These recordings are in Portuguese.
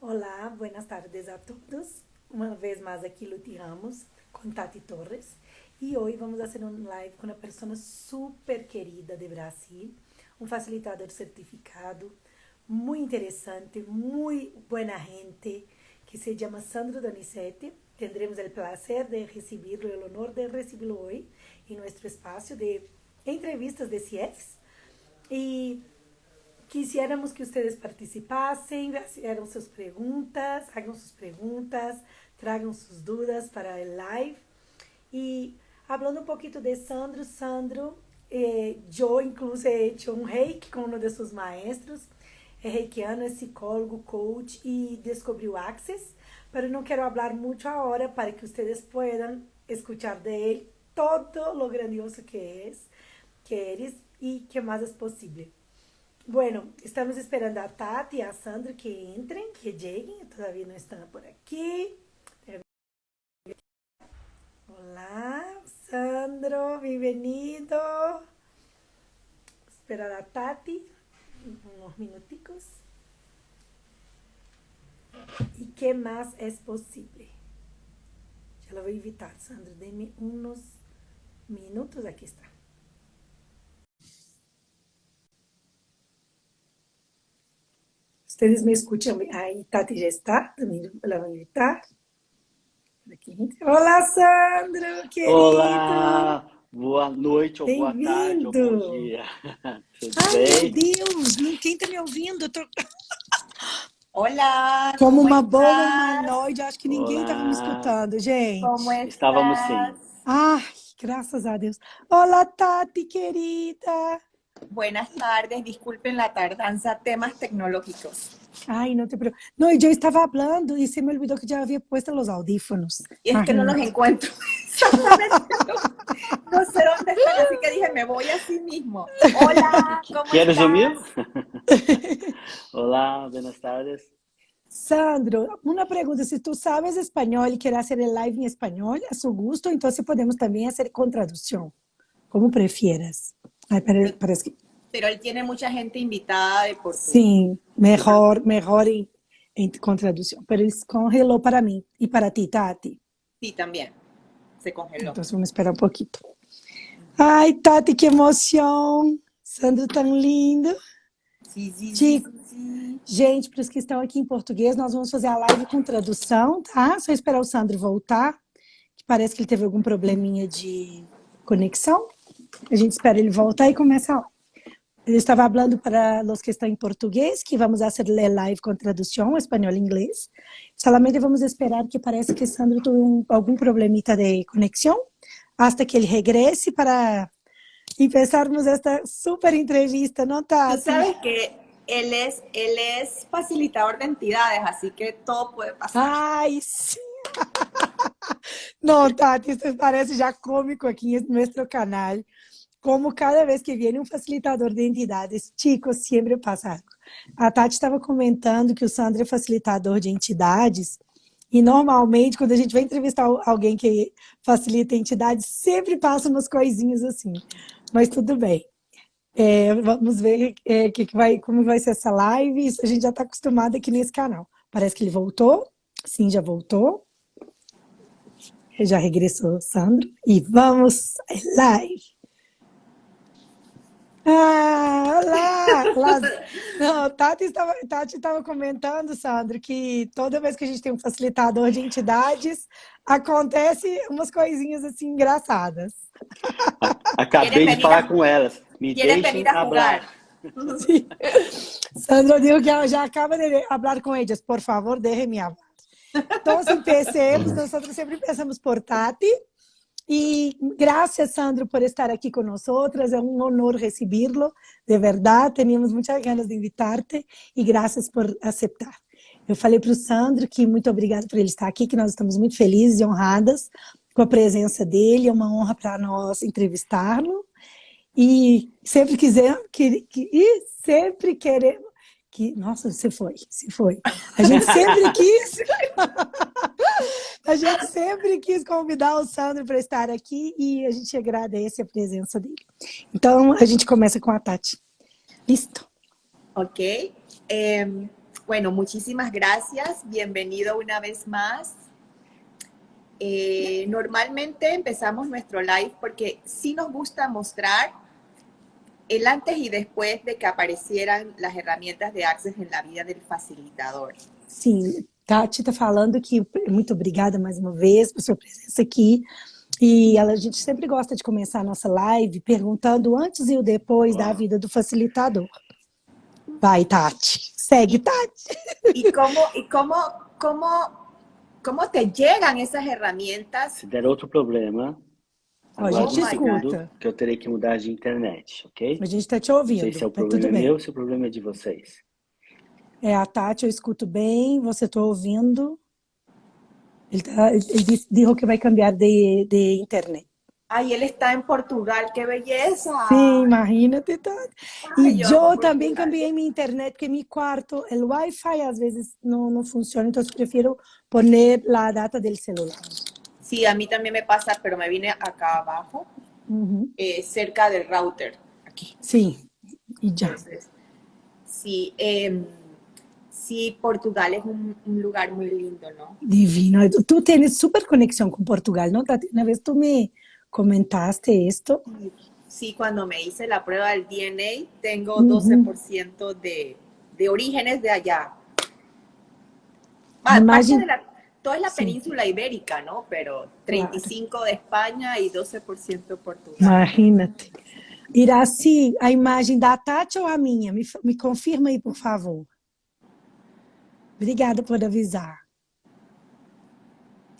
Olá, buenas tardes a todos. Uma vez mais aqui Luti Ramos com Tati Torres. E hoje vamos fazer um live com uma pessoa super querida de Brasil, um facilitador certificado, muito interessante, muito buena gente, que se chama Sandro Donizete. Tendremos o prazer de recebê-lo, o honor de recebê-lo hoje em nosso espaço de entrevistas de CIEFs. E quisiéramos que ustedes participassem, hicieran sus preguntas, hagan sus preguntas, tragam sus dudas para el live. Y hablando un poquito de Sandro, yo incluso he hecho un reiki con uno de sus maestros, é reikiano, é psicólogo, coach y descubrió Access, pero no quiero hablar mucho ahora para que ustedes puedan escuchar de él todo lo grandioso que eres y que más es posible. Bueno, estamos esperando a Tati e a Sandra que entrem, que cheguem, todavia não estão por aqui. Olá, Sandro, bem-vindo. Esperar a Tati uns minuticos. E que mais é possível? Já la vou invitar, Sandro, dê-me uns minutos, aqui está. Ustedes me escuchan. Ahí Tati ya está. También la voy a invitar. Aqui. Olá, Sandro, querido. Olá, boa noite ou boa tarde ou bom Bem-vindo. dia. Tudo Ai, meu bem? Deus, quem tá me ouvindo? Eu tô Hola, como ¿cómo uma boa estás? humanoide, acho que ninguém tava me Olá, escutando, ¿Cómo gente. estávamos estás? sim. Ai, graças a Deus. Olá, Tati, querida. Buenas tardes, disculpen la tardanza, temas tecnológicos. Ai, não te preocupes. Não, e eu estava falando e se me olvidou que já havia puesto os audífonos. Y es que no los Imagínate. encuentro. Exactamente, no sé dónde están, así que dije, me voy así mismo. Hola, ¿cómo Queres o meu? estás? Olá, buenas tardes. Sandro, una pregunta, si tú sabes español y quieres hacer el live en español, a su gusto, entonces podemos también hacer con traducción, como prefieras. Ay, parece que Pero él tiene mucha gente invitada de Portugal. sí, mejor con traducción, pero es congeló para mí y para ti, Tati. Sí, también, se congeló. Entonces vamos a esperar un poquito. Ay, Tati, qué emoción. Sandro tan lindo. Sí, sí, sí, Chico, sí, sí. gente, para os que estão aqui em português, nós vamos fazer a live com tradução, tá? Só esperar o Sandro voltar, que parece que ele teve algum probleminha de conexão. A gente espera ele voltar e começa a live. Eu estava falando para os que estão em português, que vamos fazer live com tradução, espanhol e inglês. Solamente vamos esperar que parece que Sandro teve algum problemita de conexão, hasta que ele regrese para empezarmos esta super entrevista, ¿no, Tú Tati? sabes que él es facilitador de entidades, así que todo puede pasar. Ai, sim. Não, Tati, isso parece já cômico aqui em nosso canal. Como cada vez que vem um facilitador de entidades, chicos, sempre passa algo. A Tati estava comentando que o Sandro é facilitador de entidades e normalmente quando a gente vai entrevistar alguém que facilita entidades, sempre passa umas coisinhas assim. Mas tudo bem. Vamos ver como vai ser essa live. Isso a gente já está acostumado aqui nesse canal. Parece que ele voltou. Sim, já voltou. Já regressou, Sandro. E vamos live. Ah, olá! Não, Tati estava comentando, Sandro, que toda vez que a gente tem um facilitador de entidades, acontece umas coisinhas assim engraçadas. Acabei de falar com elas. Me ¿Quieres deixem venir a falar. jugar? Sí. Sandro dijo que ya acaba de hablar con ellas. Por favor, déjenme hablar. Entonces, empecemos. Nosotros siempre empezamos por Tati. Y gracias, Sandro, por estar aquí con nosotras. Es un honor recibirlo. De verdad, teníamos muchas ganas de invitarte y gracias por aceptar. Eu falei para o Sandro que muito obrigada por ele estar aqui, que nós estamos muito felizes e honradas com a presença dele. É uma honra para nós entrevistá-lo. E sempre sempre queremos que... Nossa, se foi. A gente sempre quis convidar o Sandro para estar aqui e a gente agradece a presença dele. Então, a gente começa com a Tati. Listo? Ok. Bueno, muchísimas gracias. Bienvenido una vez más. Normalmente empezamos nuestro live porque sí nos gusta mostrar el antes y después de que aparecieran las herramientas de Access en la vida del facilitador. Sim, Tati está falando que muito obrigada mais uma vez por sua presença aqui. E a gente sempre gosta de começar a nossa live perguntando o antes e o depois da vida do facilitador. Vai, Tati. Segue, Tati. ¿Y cómo te llegan esas herramientas? Se der outro problema, Ó, a aguarde gente um segundo, escuta. que eu terei que mudar de internet, ok? A gente está te Não ouvindo. sei se é o Tá tudo problema bem. meu ou se o problema é de vocês. É a Tati, eu escuto bem, você está ouvindo. Ele disse que vai cambiar de internet. Ay, él está en Portugal, qué belleza. Sim, imagínate, Tati. Ai, E eu amo eu também Portugal. cambiei minha internet, porque meu quarto, o Wi-Fi às vezes não funciona, então eu prefiro poner a data do celular. Sí, a mí también me pasa, pero me vine acá abajo, Uhum. cerca del router, aquí. Sim, e já. Entonces, sí, sí, Portugal es un lugar muy lindo, ¿no? Divino. Tu tens super conexão com Portugal, não, Tati? Uma vez tu me comentaste isto. Sí, cuando me hice la prueba del DNA, tengo Ujú. 12% de orígenes de allá. Imagina- Toda la Sí. península ibérica, ¿no? Pero 35% de España y 12% Portugal. Imagínate. Iraci, a imagem da Tati ou a minha? Me confirma aí, por favor. Obrigada por avisar.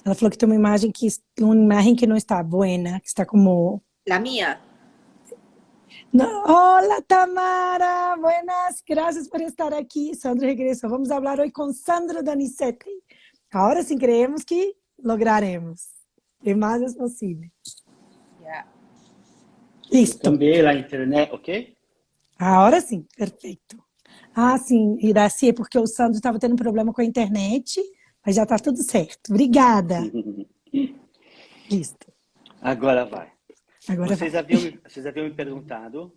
Ela falou que tem uma imagem que não está boa, que está como... La mía. Hola, Tamara. Buenas, gracias por estar aqui. Sandro regressou. Vamos falar hoje com Sandro Donizetti. Agora sim, creemos que lograremos. O mais é possível. Ya. Eu Listo. cambiei a internet, ok? Agora sim, perfeito. Ah, sim, Iraci, é porque o Sandro estava tendo problema com a internet, mas já está tudo certo. Obrigada. Listo. Agora vai. Agora Vocês vai. haviam me perguntado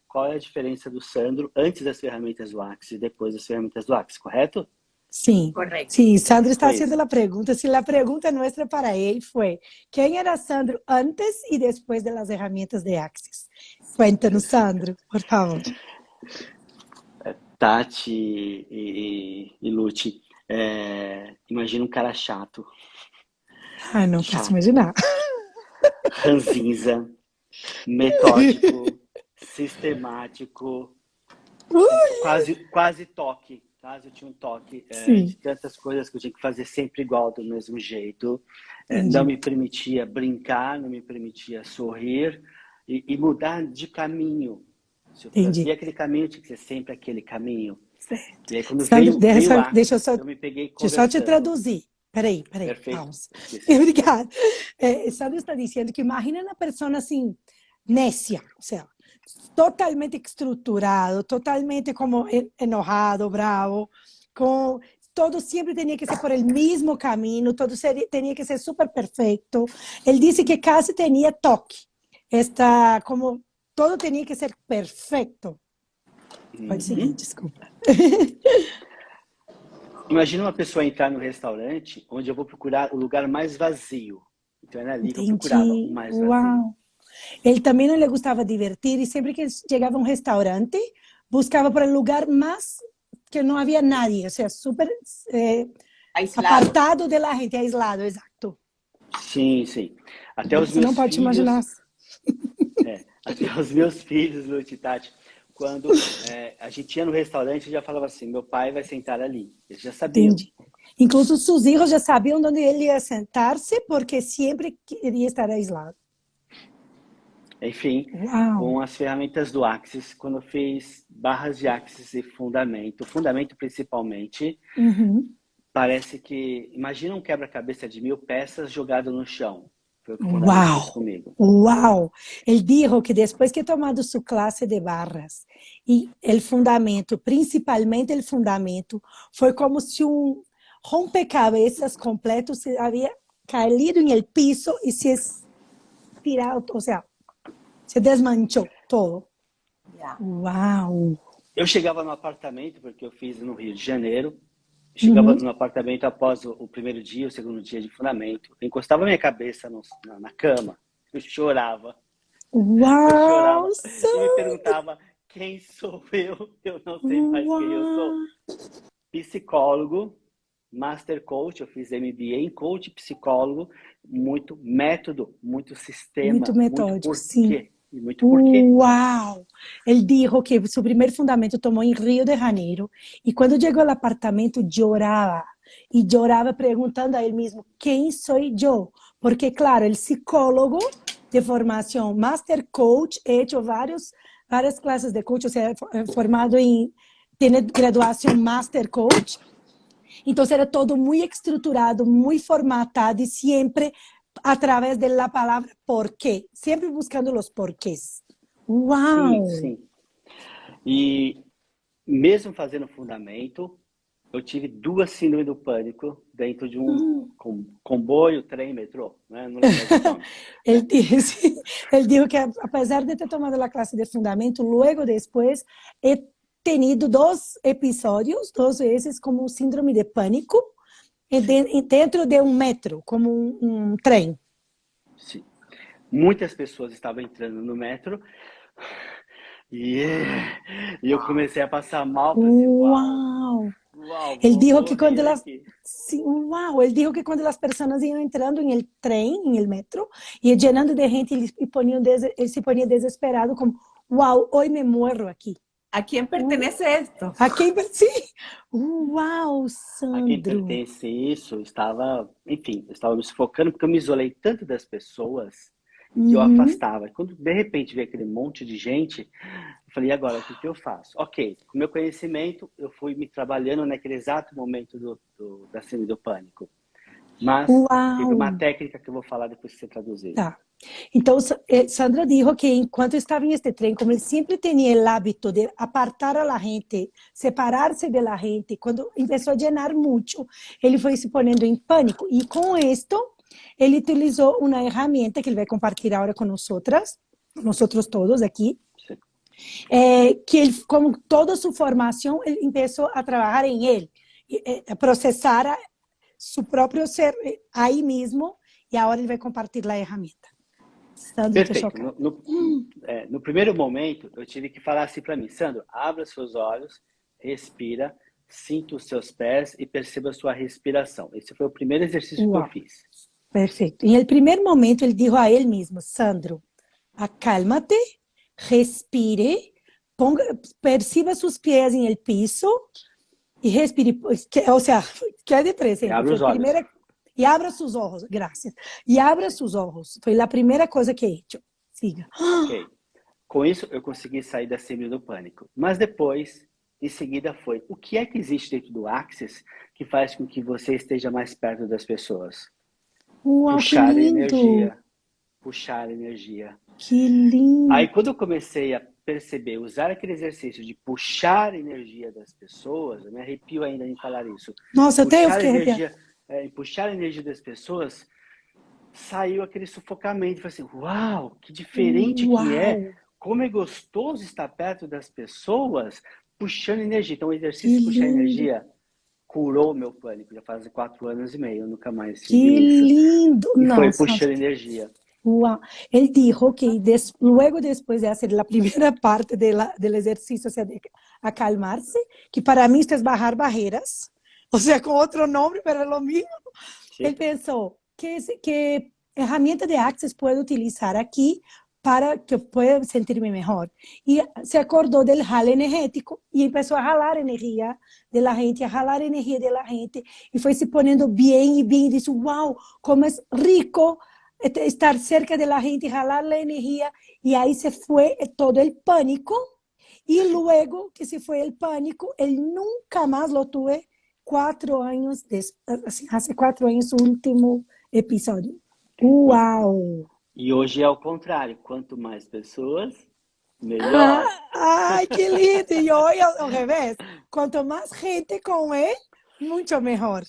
qual é a diferença do Sandro antes das ferramentas do Axis e depois das ferramentas do Axis, correto? Sim, Correcto. sim, Sandro está Foi haciendo isso. a pergunta. Se a pergunta nossa para ele foi: quem era Sandro antes e depois das ferramentas de Axis? Cuéntanos, Sandro, por favor. Tati e Lute, imagina um cara chato, Ai, não posso imaginar. ranzinza, metódico, sistemático, quase toque. Quase eu tinha um toque Sim. de tantas coisas que eu tinha que fazer sempre igual, do mesmo jeito. Entendi. Não me permitia brincar, não me permitia sorrir e mudar de caminho. Se eu Entendi. fazia aquele caminho, tinha que ser sempre aquele caminho. Certo. E aí, quando Sandro, veio o Axis, deixa eu só, eu me peguei deixa eu só te conversando. traduzir. Peraí, Perfeito. pausa. Esqueci. Obrigada. Sandro está dizendo que imagina uma pessoa assim, nécia, ou seja, totalmente estruturado, totalmente como enojado, bravo, com todo sempre tinha que ser por el mesmo caminho, todo tinha que ser super perfeito. Ele disse que quase tinha toque. Como todo tinha que ser perfeito. Pode seguir, desculpa. Imagina uma pessoa entrar no restaurante onde eu vou procurar o lugar mais vazio. Então era ali que eu procurava o mais vazio. Uau! Ele também não lhe gostava divertir e sempre que chegava a um restaurante, buscava por um lugar mais que não havia nadie, ou seja, super Aislado. apartado da gente, aislado, exato. Sim, sim. Até os Você meus não pode filhos, imaginar. até os meus filhos, Lute e Tati, quando a gente ia no restaurante, já falava assim, meu pai vai sentar ali. Eles já sabiam. Entendi. Incluso seus filhos já sabiam onde ele ia sentar-se, porque sempre queria estar aislado. Enfim, Uau! com as ferramentas do Axis, quando eu fiz barras de Axis e fundamento principalmente, parece que... Imagina um quebra-cabeça de 1000 peças jogado no chão. Foi o que o fundamento fez comigo. Uau! Ele disse que depois que tomado sua classe de barras e o fundamento, principalmente o fundamento, foi como se um rompecabezas completo se havia caído no piso e se estirado, ou seja, se desmanchou todo. Ya. Uau! Eu chegava no apartamento, porque eu fiz no Rio de Janeiro. Chegava no apartamento após o primeiro dia, o segundo dia de fundamento. Eu encostava minha cabeça na cama. Eu chorava. Eu Uau, chorava e me Sandro! perguntava quem sou eu? Eu não sei mais quem eu sou. Uau! Psicólogo, Master Coach, eu fiz MBA em coach psicólogo, muito método, muito Muito sistema, muito metódico, sim. porquê. E muito porquê. Uau! Ele dijo que su primer fundamento tomó en Río de Janeiro y cuando llegó al apartamento lloraba y lloraba preguntando a él mismo, ¿quién soy yo? Porque claro, el psicólogo de formación, master coach, he hecho varias clases de coach, o sea, formado en, tiene graduación master coach. Entonces era todo muy estructurado, muy formatado y siempre a través de la palabra por qué, siempre buscando los porqués. Sim, Uau! sim. E mesmo fazendo fundamento, eu tive 2 síndromes do pânico dentro de um comboio, trem, metrô, né? Não lembro mais o nome, Él, né? dice, él dijo que a pesar de ter tomado la clase de fundamento, luego después he tenido 2 episodios, 2 veces como síndrome de pánico dentro de un metro, como un tren. Sim. Muitas pessoas estavam entrando no metro e, e eu comecei a passar mal. Falei assim, uau, Uau! uau, Él vou dijo que morrer cuando las, aqui. sí, wow, él dijo que cuando las personas iban entrando en el tren, en el metro, y llenando de gente, él se ponía desesperado, como, wow, hoy me muero aquí. ¿A quién pertenece esto? ¿A qué? Sí. Wow, A quem Sandro. pertence isso, enfim, eu estava me sufocando porque eu me isolei tanto das pessoas que eu Uhum. afastava. E quando de repente veio aquele monte de gente, eu falei, e agora, o que que eu faço? Ok, com meu conhecimento, eu fui me trabalhando naquele exato momento da síndrome do pânico. Mas teve uma Uau. técnica que eu vou falar depois que você traduzir. Tá. Então, Sandra dijo que enquanto estava em este trem, como ele sempre tinha o hábito de apartar a la gente, separar-se de la gente, quando começou a llenar muito, ele foi se ponendo em pânico. E com isto, ele utilizou uma ferramenta que ele vai compartilhar agora com nós todos aqui, Sim. que ele, como toda sua formação, ele começou a trabalhar em ele, a processar seu próprio ser aí mesmo, e agora ele vai compartilhar a ferramenta. Sandro, tô Perfeito. chocada. No primeiro momento, eu tive que falar assim para mim, Sandro, abra seus olhos, respira, sinta os seus pés e perceba a sua respiração. Esse foi o primeiro exercício que eu Uau, fiz. perfeito. Em el primeiro momento, ele disse a ele mesmo, Sandro, acálmate, respire, perciba seus pés em el piso e respire, ou seja, que depressa. E abra os olhos. Primeira, e abra seus olhos, graças. E abra seus olhos. Foi a primeira coisa que he hecho. Siga. Ok. Com isso, eu consegui sair da síndrome do pânico. Mas depois, em seguida, foi o que é que existe dentro do Axis que faz com que você esteja mais perto das pessoas? Uau, Puxar que lindo! energia. Puxar energia. Que lindo! Aí, quando eu comecei a perceber, usar aquele exercício de puxar energia das pessoas, eu me arrepio ainda em falar isso. Nossa, até eu Puxar fiquei arrepiada. puxar a energia das pessoas, saiu aquele sufocamento. Falei assim, uau, que diferente que é. Uau, Como é gostoso estar perto das pessoas, puxando energia. Então, o que exercício de puxar lindo! energia curou o meu pânico. Já faz 4 anos e meio, eu nunca mais Que tive isso. lindo! E foi Nossa, puxando energia. wow. Él dijo que luego después de hacer la primera parte del ejercicio, o sea, de acalmarse, que para mí esto es bajar barreras, o sea, con otro nombre, pero es lo mismo. Sim. Él pensó, que herramienta de Access puedo utilizar aquí para que pueda sentirme mejor? Y se acordó del jale energético y empezó a jalar energía de la gente, a jalar energía de la gente, y fue se poniendo bien y bien, y dice, wow, como es rico estar cerca de la gente, jalar la energía, y ahí se fue todo el pánico, y luego que se fue el pánico, él nunca más lo tuve 4 años, hace 4 años su último episodio. ¡Wow! E hoje é o contrário. Quanto mais pessoas, melhor. ¡Ay, qué lindo! Y hoy al revés, cuanto más gente con él, mucho mejor.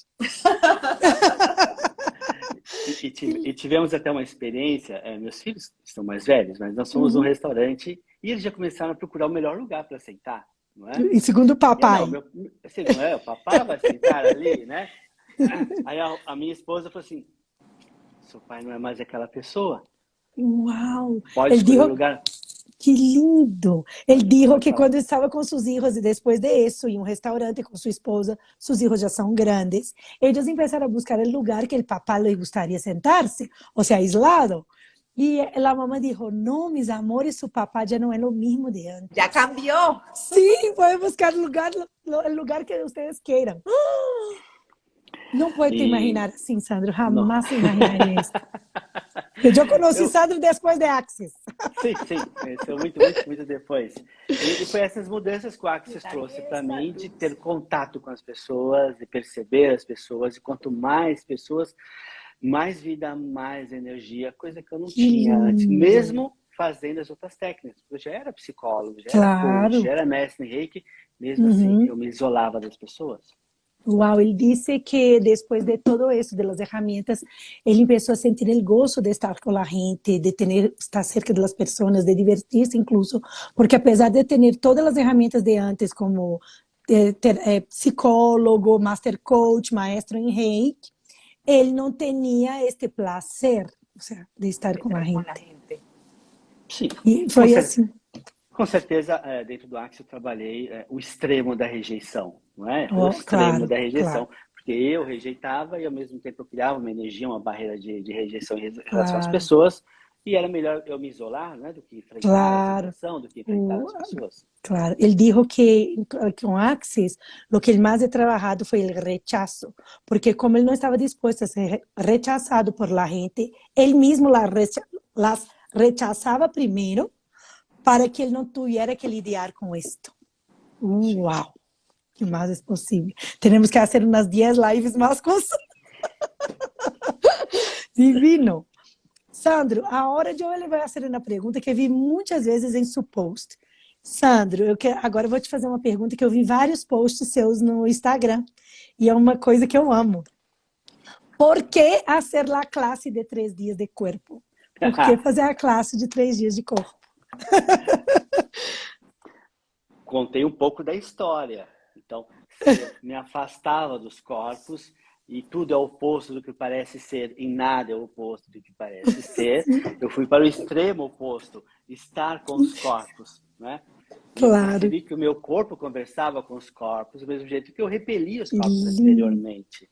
E tivemos até uma experiência, meus filhos estão mais velhos, mas nós fomos num restaurante e eles já começaram a procurar o melhor lugar para sentar. não é? E segundo o papai. Assim, não é? O papai vai sentar ali, né? Aí a minha esposa falou assim, seu pai não é mais aquela pessoa. Uau! Pode escolher o lugar. Que lindo! Ele dijo que falar. quando estava com seus filhos e depois de isso, em um restaurante com sua esposa, seus filhos já são grandes, eles começaram a buscar o lugar que o papá lhe gostaria sentar-se, ou seja, aislado. E a mamãe disse, não, mis amores, su papá já não é o mesmo de antes. Ya cambió. Sim, pode buscar o lugar que vocês queiram. Não pode te imaginar assim, Sandro, jamais imaginaria isso. Eu conheci Sandro depois de Axis. Sim, conheceu muito depois. E foi essas mudanças que o Axis trouxe para mim, de ter contato com as pessoas, de perceber as pessoas, e quanto mais pessoas, mais vida, mais energia, coisa que eu não tinha antes, mesmo fazendo as outras técnicas. Eu já era psicólogo, já era coach, já era mestre em Reiki, mesmo assim eu me isolava das pessoas. Uau, ele disse que depois de todo isso, das ferramentas, ele começou a sentir o gosto de estar com a gente, de estar cerca das pessoas, de divertir-se incluso, porque apesar de ter todas as ferramentas de antes, como psicólogo, master coach, maestro em Reiki, ele não tinha este prazer, ou seja, de estar com a gente. Sim. E foi assim. Com certeza, dentro do Axis eu trabalhei o extremo da rejeição, não é? O extremo da rejeição, porque eu rejeitava e ao mesmo tempo eu criava uma energia, uma barreira de rejeição em relação às pessoas, e era melhor eu me isolar, né, do que enfrentar a situação, do que enfrentar as pessoas. Claro, ele disse que com Axis, o que ele mais ha trabalhado foi o rechazo, porque como ele não estava disposto a ser rechazado por la gente, ele mesmo las rechazava primeiro, para que ele não tivesse que lidiar com isto. Uau! Que mais é possível? Temos que fazer umas 10 lives mais com Divino! Sandro, agora eu vou fazer uma pergunta que eu vi muitas vezes em seu post. Sandro, agora eu vou te fazer uma pergunta que eu vi vários posts seus no Instagram, e é uma coisa que eu amo. Por que fazer a classe de 3 dias de corpo? Por que fazer a classe de 3 dias de corpo? Contei um pouco da história. Então, eu me afastava dos corpos e tudo é o oposto do que parece ser, em nada é o oposto do que parece ser. Eu fui para o extremo oposto, estar com os corpos, né? Claro. Eu percebi que o meu corpo conversava com os corpos do mesmo jeito que eu repelia os corpos anteriormente.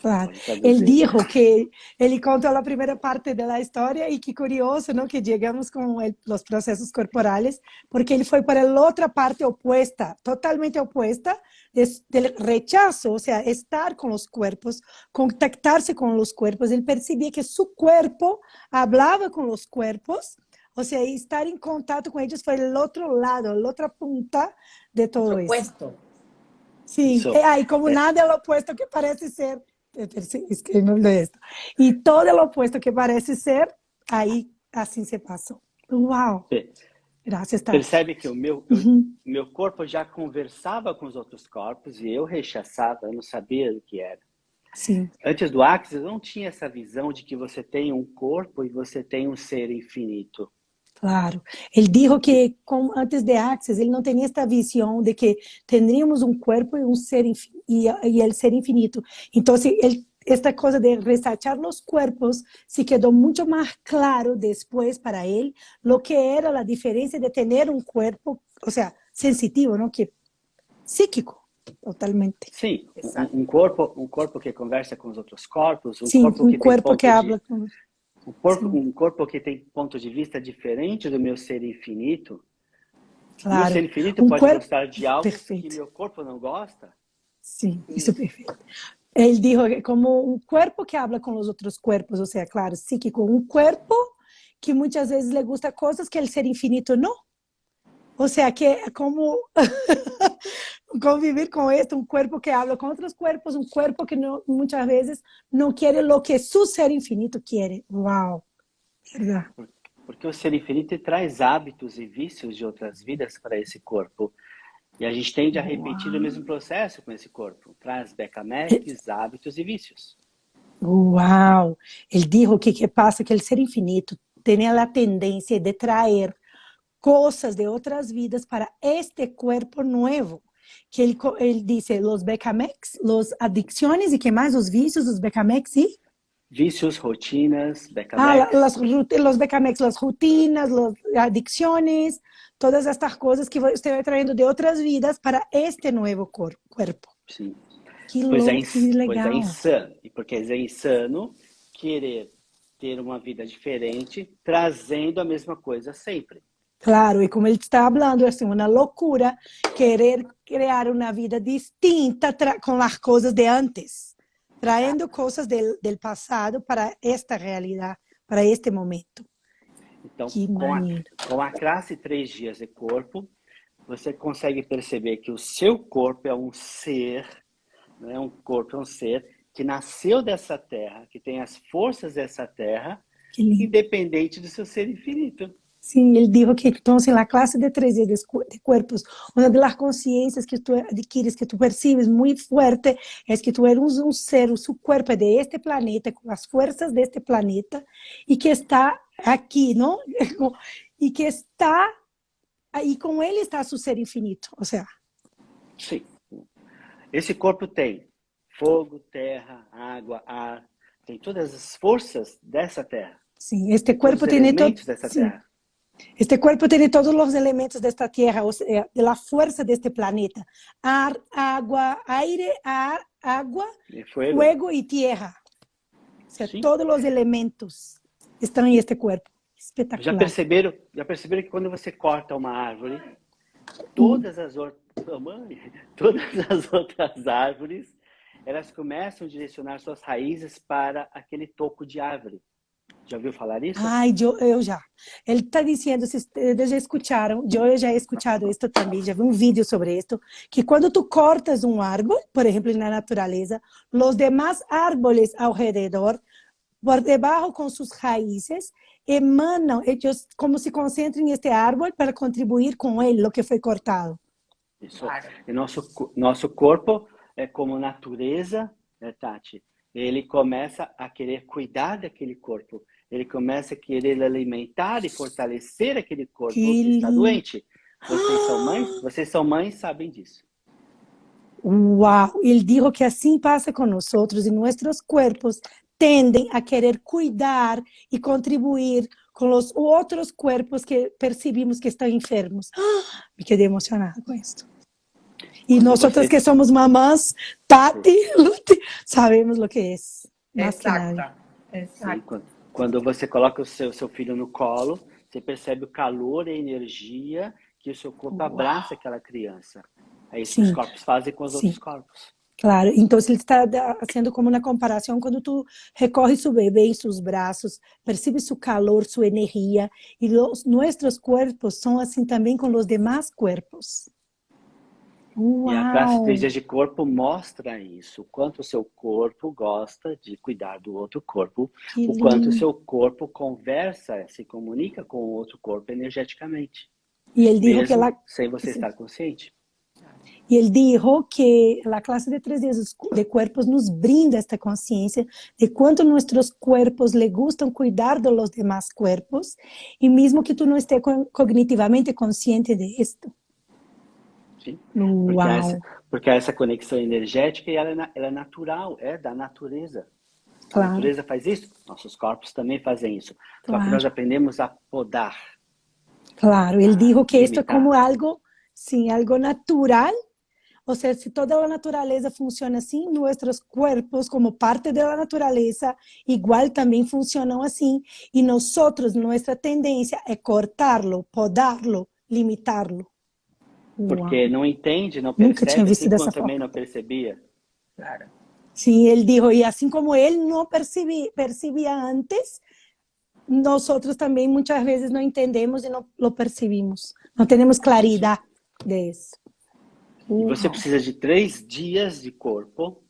Claro. Ele disse que ele contou a primeira parte da história e que curioso, não, que chegamos com os processos corporales, porque ele foi para a outra parte opuesta, totalmente opuesta, do rechazo, ou seja, estar com os corpos, contactar-se com os corpos. Ele percebia que seu corpo falava com os corpos, ou seja, estar em contato com eles foi o outro lado, a outra ponta de todo isso. Opuesto. Sim, e como nada é o opuesto que parece ser, escrevendo esto, e todo o opuesto que parece ser, aí assim se passou. Uau! Graças, Tati. Percebe que o meu corpo já conversava com os outros corpos e eu rechaçava, eu não sabia o que era. Sim. Antes do Axis, eu não tinha essa visão de que você tem um corpo e você tem um ser infinito. Claro. Ele disse que antes de Axis, ele não tinha esta visão de que teríamos um corpo e um ser e el ser infinito. Então, esta coisa de rechazar os corpos se quedou muito mais claro depois para ele lo que era a diferença de ter um corpo, ou seja, sensitivo, não, que psíquico, totalmente. Sim, um corpo que conversa com os outros corpos, Sim, um corpo que habla com um corpo que tem ponto de vista diferente do meu ser infinito. Claro. Meu ser infinito pode gostar de algo que meu corpo não gosta. Sim, isso é perfeito. Ele disse como um corpo que habla com os outros corpos, ou seja, claro, psíquico, um corpo que muitas vezes le gusta coisas que o ser infinito não. Ou seja, que é como conviver com este, um corpo que habla com outros corpos, um corpo que muitas vezes não quer o que seu ser infinito quer. Uau! Verdade. Porque o ser infinito traz hábitos e vícios de outras vidas para esse corpo. E a gente tende a repetir o mesmo processo com esse corpo. Traz becameques, hábitos e vícios. Uau! Ele disse que passa que o ser infinito tem a tendência de trazer cosas de otras vidas para este cuerpo nuevo. Que él dice, los Becamex, las adicciones y qué más, los vicios, los Becamex, ¿sí? Vícios, rotinas, Becamex. Los Becamex, las rutinas, las adicciones, todas estas cosas que usted va trayendo de otras vidas para este nuevo cuerpo. Sim. Que Pois louco, que legal. Pois é insano. E porque é insano querer ter uma vida diferente, trazendo a mesma coisa sempre. Claro, y como él está hablando, es una locura querer crear una vida distinta con las cosas de antes, trayendo cosas del pasado para esta realidad, para este momento. Então, com a classe 3 dias de corpo, você consegue perceber que o seu corpo é um ser, né? Um corpo é um ser que nasceu dessa terra, que tem as forças dessa terra, independente do seu ser infinito. Sí, él dijo que entonces en la clase de 3 días de cuerpos, una de las conciencias que tú adquieres, que tú percibes muy fuerte, es que tú eres un ser, su cuerpo es de este planeta, con las fuerzas de este planeta, y que está aquí, ¿no? Y que está, y con él está su ser infinito, o sea. Sim. Esse corpo tem fogo, terra, água, ar, tem todas as forças dessa terra. Sí, este cuerpo tiene elementos dessa terra. Este cuerpo tiene todos los elementos de esta tierra, o sea, de la fuerza de este planeta. Ar, agua, aire, agua, fuego y tierra. O sea, todos los elementos estão em este cuerpo. Espetacular. Já perceberam que quando você corta uma árvore, todas as outras árvores, elas começam a direcionar suas raízes para aquele toco de árvore. Já ouviu falar isso? Ai, eu já. Ele está dizendo, se vocês já escutaram, eu já he escutado isso também, já vi um vídeo sobre isso, que quando tu cortas um árbol, por exemplo, na natureza, os demais árboles ao redor, por debaixo com suas raízes, emanam, eles como se concentram neste árbol para contribuir com ele, o que foi cortado. Isso. E nosso corpo é como natureza, né, Tati? Ele começa a querer cuidar daquele corpo. Ele começa a querer alimentar e fortalecer aquele corpo que está doente. Vocês são mães, sabem disso. Uau! Ele disse que assim passa com nós e nossos corpos tendem a querer cuidar e contribuir com os outros corpos que percebimos que estão enfermos. Me quedei emocionada com isso. E nós que somos mamãs, Tati, Lute, sabemos o que é. Exato. Sim, quando você coloca o seu filho no colo, você percebe o calor e a energia que o seu corpo abraça aquela criança. É isso que os corpos fazem com os outros corpos. Claro, então ele está fazendo como uma comparação quando tu recorre seu bebê em seus braços, percebe seu calor, sua energia, e nossos corpos são assim também com os demais corpos. Uau. E a classe 3 dias de corpo mostra isso, o quanto o seu corpo gosta de cuidar do outro corpo, o quanto o seu corpo conversa, se comunica com o outro corpo energeticamente. E ele disse que sem você estar consciente. E ele disse que a classe de 3 dias de corpos nos brinda esta consciência de quanto nossos corpos le gustam cuidar de los demás corpos, e mesmo que tu não esteja cognitivamente consciente de isto. Sim. Porque essa conexão energética ela é natural, é da natureza. Claro. A natureza faz isso, nossos corpos também fazem isso. Só que nós aprendemos a podar. Claro, ele disse que isto é como algo, sim, algo natural. Ou seja, se toda a natureza funciona assim, nossos corpos, como parte da natureza, igual também funcionam assim. E nós, nossa tendência é cortá-lo, podá-lo, limitá-lo. Porque não entende, não percebe, nunca tinha visto dessa forma. Também não percebia. Claro. Sim, ele disse, e assim como ele não percebia antes, nós também muitas vezes não entendemos e não lo percebimos. Não temos claridade disso. E você precisa de 3 dias de corpo,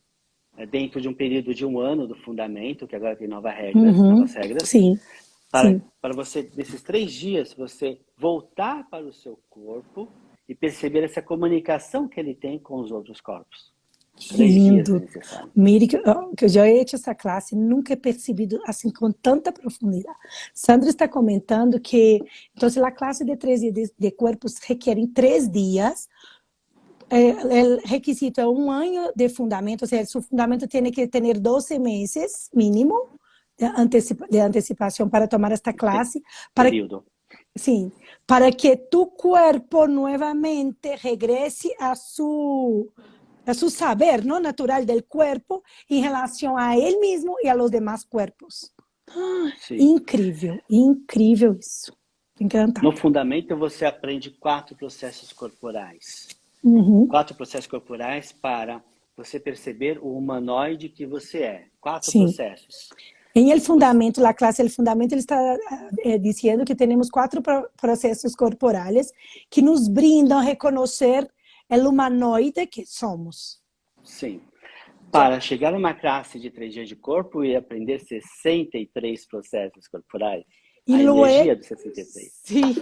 dentro de um período de 1 ano do fundamento, que agora tem novas regras. Sim. Para você, nesses 3 dias, você voltar para o seu corpo e perceber essa comunicação que ele tem com os outros corpos. Que 3 dias é lindo. necessário. Mire que eu já he hecho essa classe, nunca he percebido assim com tanta profundidade. Sandra está comentando que, então, a classe de 3 dias de corpos requer 3 dias. El requisito es 1 año de fundamento, o sea, su fundamento tiene que tener 12 meses mínimo de anticipación para tomar esta clase, para, Período. sí, para que tu cuerpo nuevamente regrese a su saber, ¿no? Natural del cuerpo en relación a él mismo y a los demás cuerpos. Sim. Incrível, incrível isso. Encantada. No fundamento, você aprende 4 processos corporais. 4 processos corporais para você perceber o humanoide que você é. 4 Sim. processos. Em El Fundamento, la clase El Fundamento, ele está dizendo que temos 4 processos corporais que nos brindam a reconhecer o humanoide que somos. Sim. Para chegar a uma classe de 3 dias de corpo e aprender 63 processos corporais. A energia dos 63. Sim.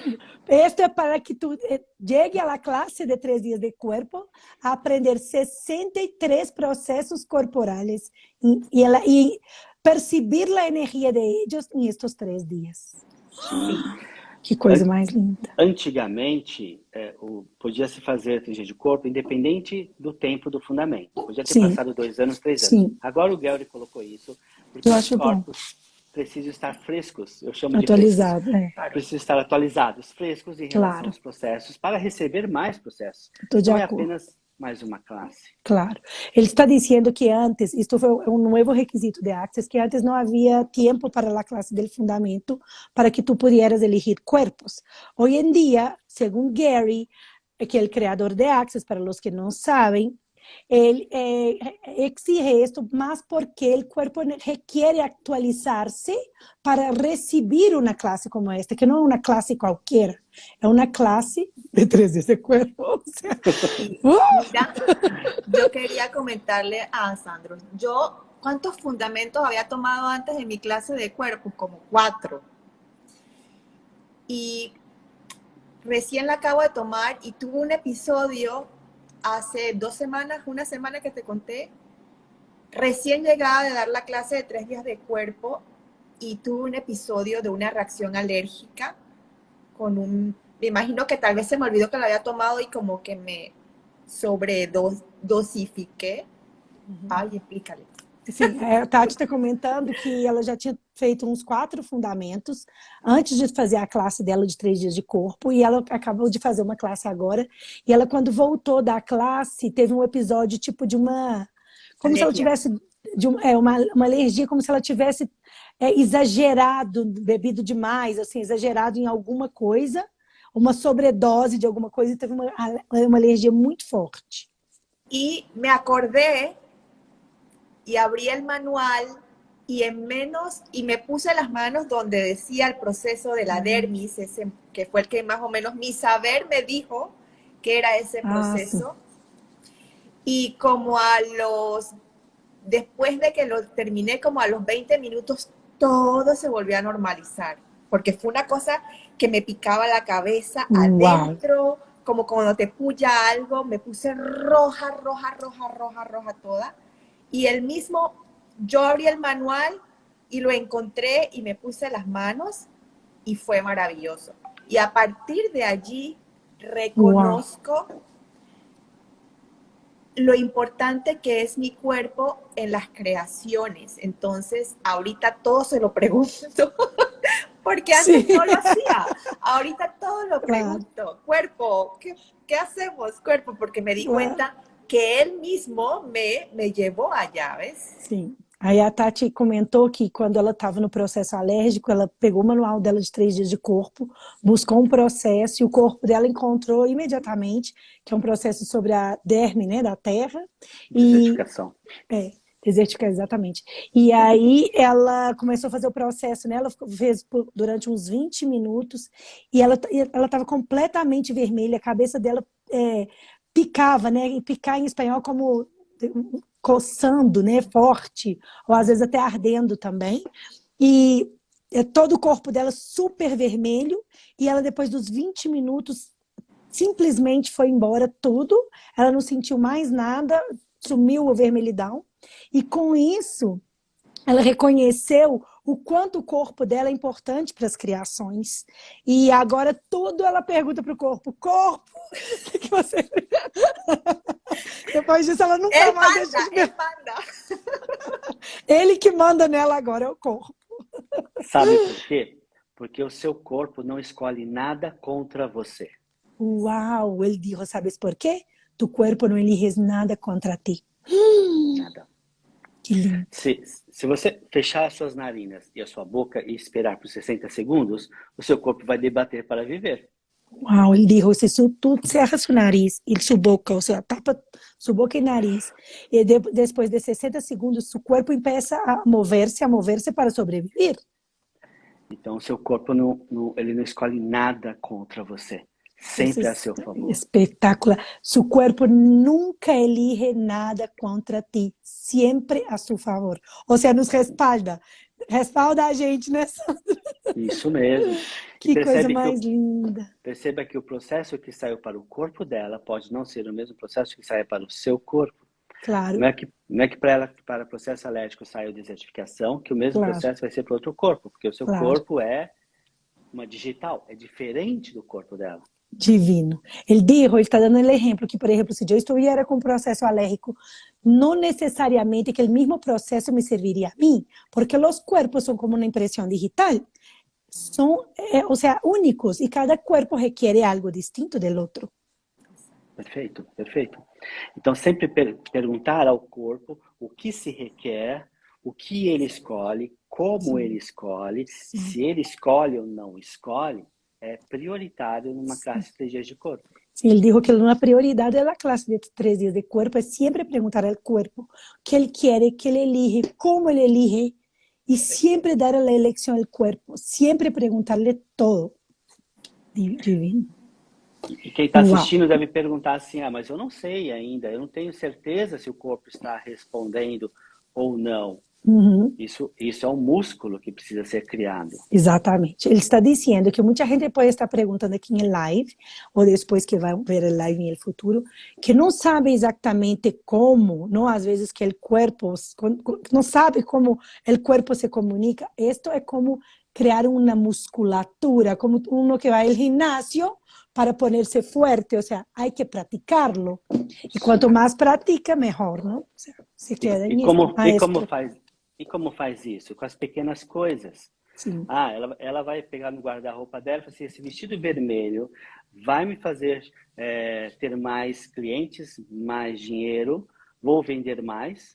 Esto é para que tu chegue à classe de 3 dias de corpo a aprender 63 processos corporais e perceber a energia de eles em estes 3 dias. Sim. Que coisa mais linda. Antigamente, podia-se fazer 3 dias de corpo independente do tempo do fundamento. Podia ter Sim. passado 2 anos, 3 anos. Sim. Agora o Gary colocou isso, porque Eu os acho corpos precisam estar frescos. Eu chamo atualizado, de frescos. Precisam estar atualizados, frescos em relação aos processos, para receber mais processos. Estou de Não é acordo. apenas mais uma classe. Claro. Ele está dizendo que antes, isto foi um novo requisito de Access, que antes não havia tempo para a classe del fundamento para que tu pudieras elegir cuerpos. Hoje em dia, segundo Gary, que é o criador de Access, para os que não sabem, ele exige esto más porque el cuerpo requiere actualizarse para recibir una clase como esta, que no es una clase cualquiera, es una clase de 3 días de cuerpo. O sea, Mira, yo quería comentarle a Sandro, ¿cuántos fundamentos había tomado antes de mi clase de cuerpo? Como 4. Y recién la acabo de tomar y tuve un episodio hace 2 semanas, una semana que te conté, recién llegada de dar la clase de 3 días de cuerpo y tuve un episodio de una reacción alérgica me imagino que tal vez se me olvidó que lo había tomado y como que me sobredosifiqué. Ai, explícale. Sim, a Tati está comentando que ela já tinha feito uns 4 fundamentos antes de fazer a classe dela de 3 dias de corpo, e ela acabou de fazer uma classe agora, e ela, quando voltou da classe, teve um episódio tipo de uma... como alergia. Se ela tivesse uma alergia, como se ela tivesse exagerado, bebido demais, assim, exagerado em alguma coisa, uma sobredose de alguma coisa, e teve uma alergia muito forte. E me acordé y abrí el manual y y me puse las manos donde decía el proceso de la dermis, ese que fue el que más o menos mi saber me dijo que era ese proceso. Y como después de que lo terminé, como a los 20 minutos, todo se volvió a normalizar, porque fue una cosa que me picaba la cabeza adentro, como cuando te puya algo, me puse roja toda. Y yo abrí el manual y lo encontré y me puse las manos y fue maravilloso. Y a partir de allí reconozco lo importante que es mi cuerpo en las creaciones. Entonces, ahorita todo se lo pregunto, porque antes no lo hacía. Ahorita todo lo pregunto. Cuerpo, ¿qué hacemos, cuerpo? Porque me di cuenta que él mismo me llevou allá, ¿ves? Sim. Aí a Tati comentou que quando ela estava no processo alérgico, ela pegou o manual dela de 3 dias de corpo, buscou um processo e o corpo dela encontrou imediatamente, que é um processo sobre a derme, né, da terra. Desertificação. Desertificação, exatamente. E aí ela começou a fazer o processo, né? Ela fez durante uns 20 minutos e ela estava completamente vermelha, a cabeça dela picava, né? E picar em espanhol como coçando, né? Forte, ou às vezes até ardendo também. E todo o corpo dela super vermelho, e ela, depois dos 20 minutos, simplesmente foi embora tudo. Ela não sentiu mais nada, sumiu a vermelhidão. E com isso, ela reconheceu o quanto o corpo dela é importante para as criações. E agora tudo ela pergunta para o corpo, o que você... Depois disso, ela nunca mais deixa de ver. Ele que manda nela agora é o corpo. Sabe por quê? Porque o seu corpo não escolhe nada contra você. Uau, ele disse, sabes por quê? Tu corpo não elige nada contra ti. Nada. Que lindo. Se você fechar as suas narinas e a sua boca e esperar por 60 segundos, o seu corpo vai debater para viver. Uau, ele disse, se tu cerra seu nariz e sua boca, ou seja, tapa sua boca e nariz, e depois de 60 segundos, seu corpo começa a mover-se para sobreviver. Então, o seu corpo ele não escolhe nada contra você. Sempre a seu favor. Espetacular. Seu corpo nunca elige nada contra ti. Sempre a seu favor. Ou seja, nos respalda. Respalda a gente, né, Sandra? Isso mesmo. Que coisa mais linda. Perceba que o processo que saiu para o corpo dela pode não ser o mesmo processo que sai para o seu corpo. Claro. Não é que para o processo alérgico saiu desertificação, que o mesmo processo vai ser para outro corpo. Porque o seu corpo é uma digital. É diferente do corpo dela. Divino. Ele está dando um exemplo que, por exemplo, se eu estivesse com um processo alérgico, não necessariamente que o mesmo processo me serviria a mim, porque os corpos são como uma impressão digital, são, ou seja, únicos, e cada corpo requer algo distinto do outro. Perfeito, perfeito. Então, sempre perguntar ao corpo o que se requer, o que ele escolhe, como ele escolhe, se ele escolhe ou não escolhe, é prioritário numa classe de 3 dias de corpo. Sim, ele disse que uma prioridade da classe de 3 dias de corpo é sempre perguntar ao corpo o que ele quer, que ele elige, como ele elige, e sempre dar a eleição ao corpo, sempre perguntar-lhe todo. Divino. E quem está assistindo deve perguntar assim, mas eu não sei ainda, eu não tenho certeza se o corpo está respondendo ou não. Uhum. Isso é um músculo que precisa ser criado. Exatamente. Ele está dizendo que muita gente pode estar perguntando aqui em live, ou depois que vai ver a live no futuro, que não sabe exatamente como, não às vezes que o corpo, não sabe como o corpo se comunica. Isto é como criar uma musculatura, como uno que vai ao ginásio para ponerse fuerte, ou seja, há que praticarlo. E quanto mais pratica, melhor, não? O sea, se queda e como faz isso? Com as pequenas coisas. Sim. Ela vai pegar no guarda-roupa dela e falar assim, esse vestido vermelho vai me fazer ter mais clientes, mais dinheiro, vou vender mais?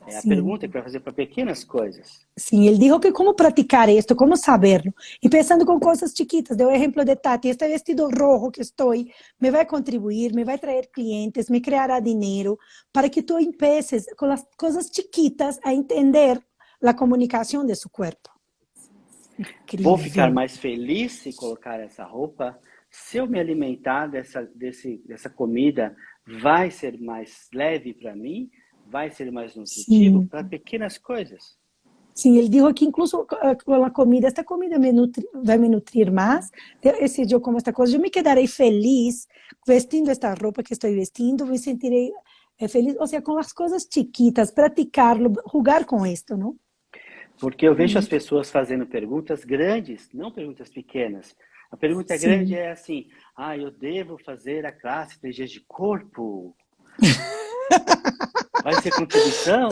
É a pergunta que vai fazer para pequenas coisas. Sim, ele disse que como praticar isto, como saberlo. E pensando com coisas chiquitas, deu o exemplo de Tati, este vestido rojo que estou, me vai contribuir, me vai trazer clientes, me criará dinheiro, para que tu empeces com as coisas chiquitas a entender a comunicação de seu corpo. Incrível. Vou ficar mais feliz se colocar essa roupa. Se eu me alimentar dessa comida, vai ser mais leve para mim? Vai ser mais nutritivo para pequenas coisas. Sim, ele disse que incluso com a comida, esta comida vai me nutrir mais. Se eu como esta coisa, eu me quedarei feliz vestindo esta roupa que estou vestindo, me sentirei feliz. Ou seja, com as coisas chiquitas, praticarlo, jogar com isto, não? Porque eu vejo as pessoas fazendo perguntas grandes, não perguntas pequenas. A pergunta grande é assim, eu devo fazer a classe 3 dias de corpo? Vai ser contribuição?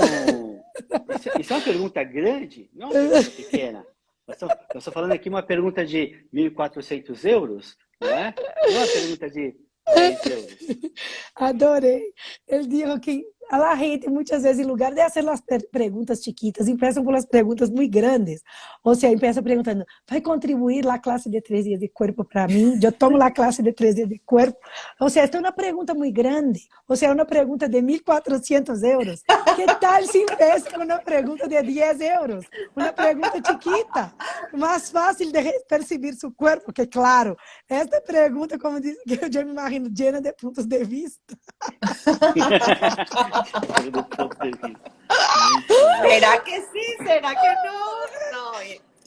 Isso é uma pergunta grande, não é uma pergunta pequena. Eu estou falando aqui uma pergunta de 1.400 euros, não é? Não é uma pergunta de 10 euros. Adorei. Ele disse que a gente muitas vezes, em lugar de fazer as perguntas chiquitas, empiezam com as perguntas muito grandes. Ou seja, empieza perguntando, vai contribuir a classe de 3 dias de corpo para mim? Eu tomo a classe de 3 dias de corpo. Ou seja, esta é uma pergunta muito grande. Ou seja, uma pergunta de 1.400 euros. Que tal se empieza com uma pergunta de 10 euros? Uma pergunta chiquita, mais fácil de perceber seu corpo, que claro, esta pergunta, como diz, que eu me imagino, llena de pontos de vista. ¿Será que sí? ¿Será que no? No,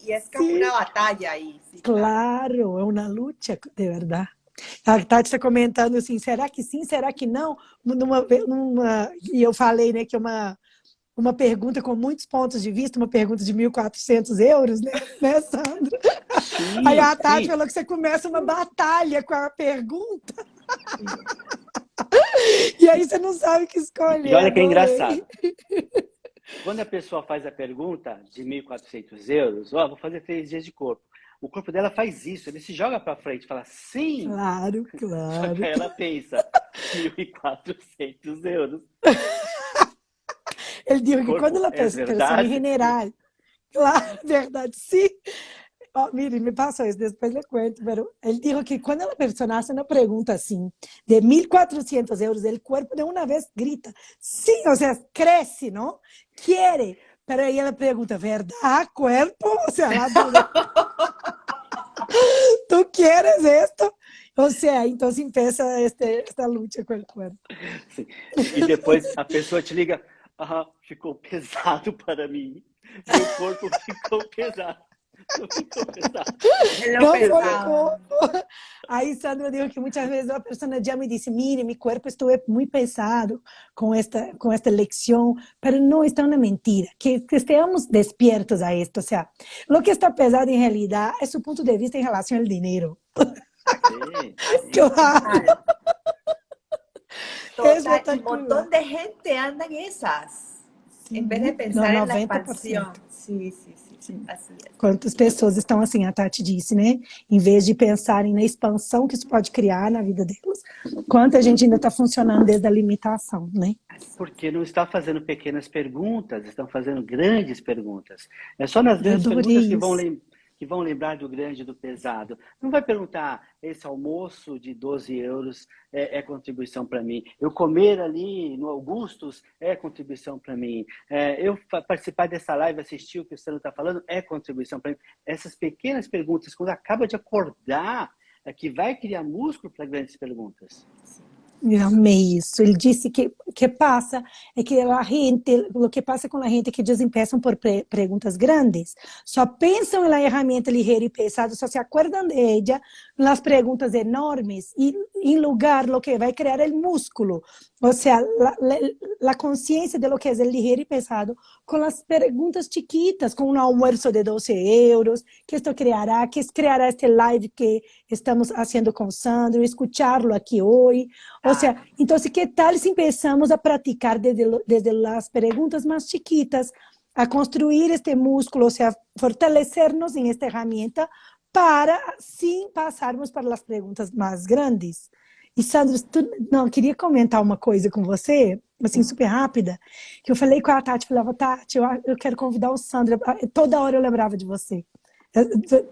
y es como una batalla ahí. Sí, claro, es una lucha, de verdad. A Tati está comentando assim, será que sim, será que não? E eu falei, né, que é uma pergunta com muitos pontos de vista, uma pergunta de 1.400 euros, né, Sandra? Aí Sim, a Tati sim. falou que você começa uma batalha com a pergunta. E aí você não sabe o que escolher. E olha que é Adorei. engraçado. Quando a pessoa faz a pergunta de 1.400 euros, ó, vou fazer 3 dias de corpo. O corpo dela faz isso, ele se joga para frente, fala sim. Claro, Só que claro. aí ela pensa, 1.400 euros. Ele dijo que quando Corpo, a é persona em verdade? general, claro, verdade, sim. Oh, mire, me passou isso, depois le cuento, pero ele dijo que quando a persona hace una pregunta assim, de 1.400 euros, el cuerpo de una vez grita, sim, o sea, crece, ¿no? Quiere, pero aí ela pergunta, ¿verdad, cuerpo? O sea, la duda. ¿Tú quieres esto? O sea, então empieza esta luta com o corpo. Sim. E depois a pessoa te liga, ah, ficou pesado para mim. Meu corpo ficou pesado. Não ficou pesado. Lo Não foi pesado. pouco. Aí Sandra dijo que muitas vezes a pessoa já me disse, mire, mi cuerpo estuve muito pesado com esta lección, pero no está una mentira, que estemos despiertos a esto. O sea, lo que está pesado en realidad es su punto de vista en relación al dinero. Sim, sim. Claro. Total, y un Espectacular. montón de gente anda en esas, en vez de Sim, pensar não, en la 90%. expansión. Sí, sí, sí, Sim. así es. Quantas pessoas estão assim, a Tati disse, né? Em vez de pensarem na expansão que isso pode criar na vida delas, quanta gente ainda está funcionando desde a limitação, né? Porque não está fazendo pequenas perguntas, estão fazendo grandes perguntas. É só nas Eu grandes adorei perguntas isso. que vão lembrar do grande e do pesado. Não vai perguntar, esse almoço de 12 euros é contribuição para mim. Eu comer ali no Augustus é contribuição para mim. Eu participar dessa live, assistir o que o Sandro está falando, é contribuição para mim. Essas pequenas perguntas, quando acaba de acordar, é que vai criar músculo para grandes perguntas. Eu amei isso. Ele disse que passa é que a gente, o que passa com a gente é que eles empiezam por perguntas grandes, só pensam na ferramenta ligeira e pesada, só se acordam de ella nas perguntas enormes e em lugar lo que vai criar é o músculo, ou seja, a consciência de lo que é ligeiro e pesado com as perguntas chiquitas, com um almoço de 12 euros, que isto criará, que criará este live que estamos fazendo com Sandro, escucharlo aqui hoje. O sea, entonces, ¿qué tal si empezamos a practicar desde las preguntas más chiquitas, a construir este músculo, o sea, fortalecernos en esta herramienta para, sin pasarmos para las preguntas mais grandes? E, Sandro, não, queria comentar uma coisa com você, assim, super rápida, que eu falei com a Tati, falava, Tati, eu quero convidar o Sandro, toda hora eu lembrava de você.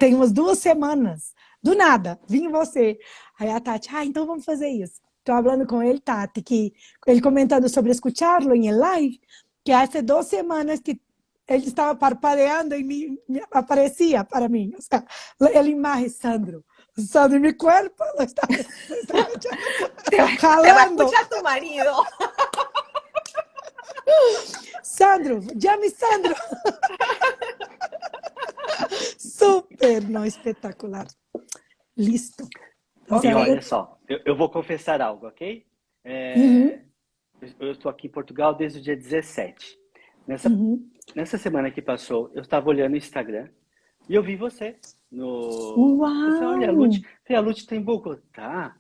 Tem umas 2 semanas, do nada, vim você. Aí a Tati, então vamos fazer isso. Estou falando com ele, Tati, que ele comentando sobre escucharlo em live, que há 2 semanas que ele estava parpadeando e me aparecia para mim. O sea, a imagen, Sandro, mi cuerpo lo está Te va a escuchar tu marido. Sandro, llame Sandro. Super, não, espetacular. Listo. E olha só, eu vou confessar algo, ok? Eu estou aqui em Portugal desde o dia 17. Nessa semana que passou, eu estava olhando o Instagram e eu vi você no... Uau! Você, olha, a Lute está em Bogotá.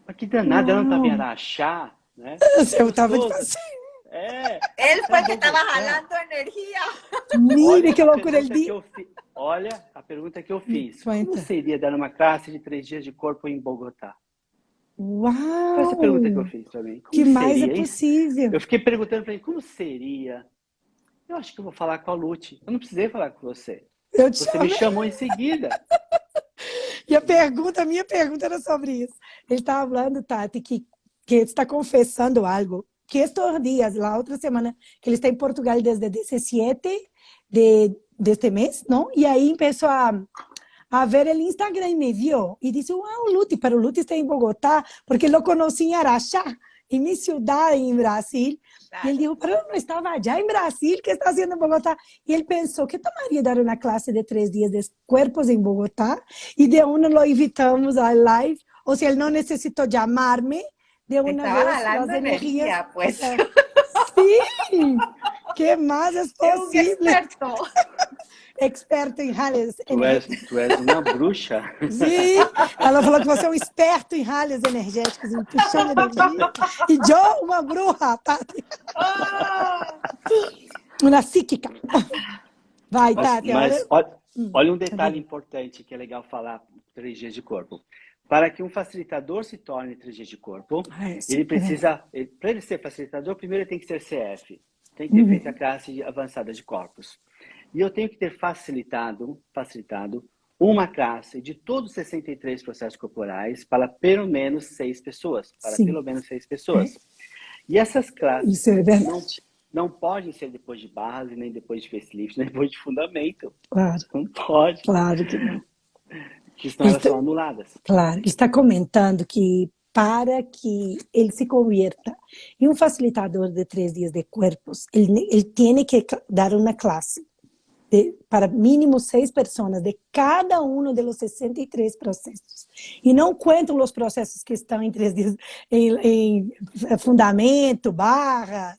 Mas que danada, ela não estava em Araxá, né? Eu estava de passeio. Él fue el que estaba jalando energía. Mire que loucura ele disse. Olha a pergunta que eu fiz. Como seria dar uma classe de 3 dias de corpo em Bogotá? Uau! Foi essa pergunta que eu fiz também. Que mais é possível? Eu fiquei perguntando para ele, como seria? Eu acho que eu vou falar com a Lute. Eu não precisei falar com você. Você me chamou em seguida. E a minha pergunta era sobre isso. Ele estava falando, Tati, que está confessando algo. Que estes dias, a outra semana, que ele está em Portugal desde 17 deste mês, não? E aí começou a ver o Instagram e me viu. E disse, uau, Lute, pero Lute está em Bogotá, porque lo conheci em Araxá. en mi ciudad, en Brasil. Claro. Y él dijo, pero no estaba allá en Brasil, ¿qué está haciendo en Bogotá? Y él pensó que tomaría dar una clase de 3 días de cuerpos en Bogotá, y de una lo invitamos al live. O sea, él no necesitó llamarme, de una Estaba vez jalando las energías. energía, pues. O sea, sí, ¿qué más es Es un posible? experto. Experto em rallies Tu és uma bruxa. Sim, ela falou que você é um esperto em rallies energéticos, em puxão de energia. E eu, uma bruxa, Tati. Uma psíquica. Vai, Tati. Mas olha um detalhe importante que é legal falar 3 dias de corpo. Para que um facilitador se torne 3 dias de corpo, ele precisa, para ele ser facilitador, primeiro ele tem que ser CF, tem que ter feito a classe avançada de corpos. E eu tenho que ter facilitado uma classe de todos os 63 processos corporais para pelo menos 6 pessoas. Pelo menos 6 pessoas. E essas classes não podem ser depois de barras, nem depois de facelift, nem depois de fundamento. Claro. Não pode. Claro que não. Que senão elas são anuladas. Claro. Ele está comentando que para que ele se convierta em um facilitador de 3 dias de corpos, ele tem que dar uma classe para mínimo 6 pessoas de cada um dos 63 processos. E não contam os processos que estão em 3 dias, em fundamento, barras,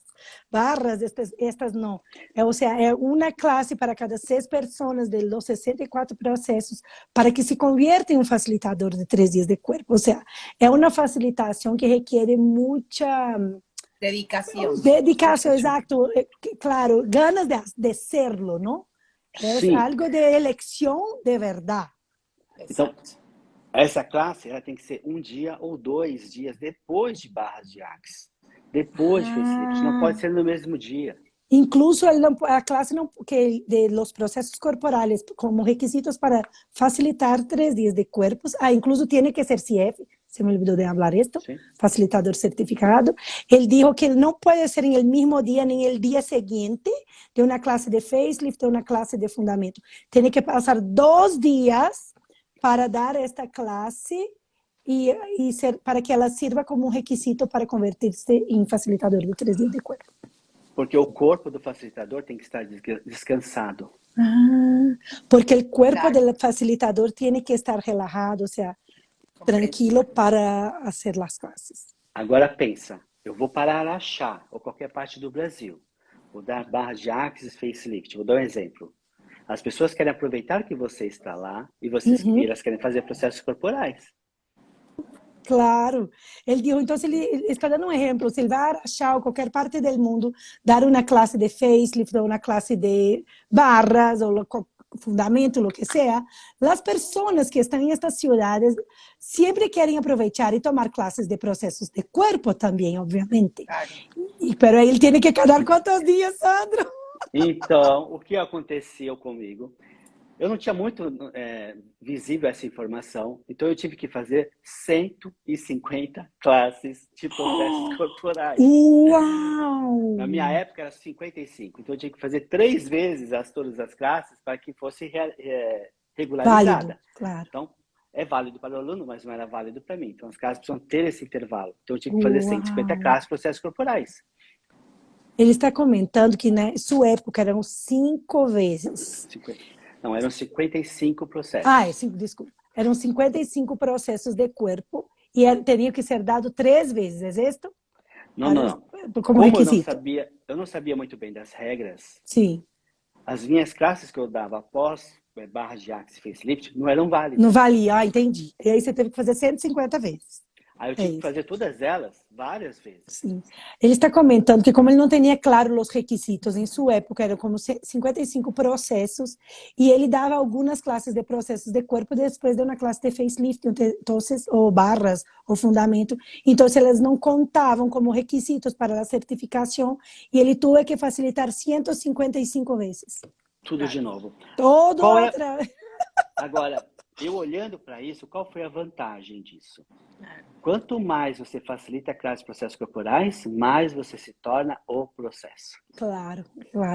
estas não. Ou seja, é uma classe para cada 6 pessoas de los 64 processos para que se convierta em um facilitador de 3 dias de corpo. Ou seja, é uma facilitação que requer muita dedicação, exato. Claro, ganas de serlo, não? É algo de eleição de verdade. Então, essa classe ela tem que ser 1 dia ou 2 dias depois de barras de Axis. Depois de facelift, não pode ser no mesmo dia. Incluso a classe não, que de los processos corporales como requisitos para facilitar 3 dias de corpos, incluso tiene que ser CF, se me olvidou de hablar esto, sí. Facilitador certificado. Ele dijo que não pode ser en el mismo día ni en el día siguiente de una clase de facelift, de una clase de fundamento. Tiene que pasar 2 días para dar esta clase e para que ela sirva como um requisito para convertir-se em facilitador de 3 dias de corpo. Porque o corpo do facilitador tem que estar descansado. Porque o corpo do facilitador tem que estar relajado, ou seja, tranquilo para fazer as classes. Agora pensa, eu vou para Araxá ou qualquer parte do Brasil, vou dar barras de Axis Facelift, vou dar um exemplo. As pessoas querem aproveitar que você está lá e elas querem fazer processos corporais. Claro. Ele dijo, então ele está dando um exemplo, se ele vai a Araxá ou qualquer parte do mundo, dar uma classe de facelift ou uma classe de barras ou fundamento, lo que sea, las personas que están en estas ciudades siempre quieren aprovechar y tomar clases de procesos de cuerpo también, obviamente. Claro. Pero él tiene que quedar ¿cuántos días, Sandro? Então, o que aconteceu comigo? Eu não tinha muito visível essa informação, então eu tive que fazer 150 classes de processos corporais. Uau! Na minha época era 55, então eu tinha que fazer 3 vezes todas as classes para que fosse regularizada. Válido, claro. Então, é válido para o aluno, mas não era válido para mim. Então, as classes precisam ter esse intervalo. Então, eu tive que fazer 150 classes de processos corporais. Ele está comentando que na sua época eram 5 vezes. 50. Não, eram 55 processos. Desculpa. Eram 55 processos de corpo e teriam que ser dado 3 vezes, é isso? Não. Como requisito. Eu não sabia muito bem das regras. Sim. As minhas classes que eu dava após barras de Axis Facelift não eram válidas. Não valia, entendi. E aí você teve que fazer 150 vezes. Aí eu tive que fazer todas elas várias vezes. Sim. Ele está comentando que como ele não tinha claro os requisitos em sua época, eram como 55 processos, e ele dava algumas classes de processos de corpo depois de uma classe de facelift, então, ou barras, ou fundamento. Então, elas não contavam como requisitos para a certificação, e ele teve que facilitar 155 vezes. Tudo de novo. Todo outra. Agora, eu olhando para isso, qual foi a vantagem disso? Quanto mais você facilita a classe de processos corporais, mais você se torna o processo. Claro.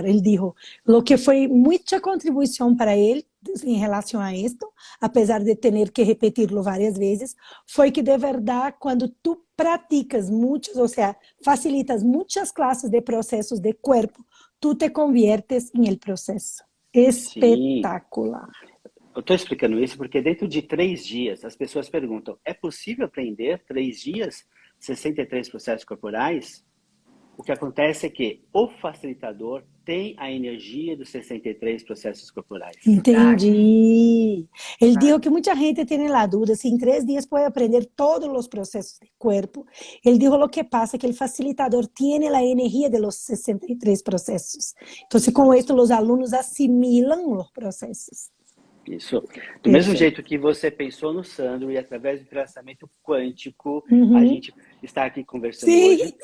Ele dijo, lo que foi muita contribuição para ele em relação a isto, apesar de ter que repetirlo várias vezes, foi que de verdade, quando tu practicas muchos, o sea, facilitas muchas clases de procesos de cuerpo, tú te conviertes en el proceso. Espetacular. Eu estou explicando isso porque dentro de 3 dias as pessoas perguntam, é possível aprender 3 dias 63 processos corporais? O que acontece é que o facilitador tem a energia dos 63 processos corporais. Entendi. Ele dijo que mucha gente tiene la duda si en 3 días puede aprender todos los procesos del cuerpo. Él dijo lo que pasa que el facilitador tiene la energía de los 63 procesos. Entonces, con esto, los alumnos asimilan los procesos. Isso. Do mesmo jeito que você pensou no Sandro e através do traçamento quântico, a gente está aqui conversando hoje.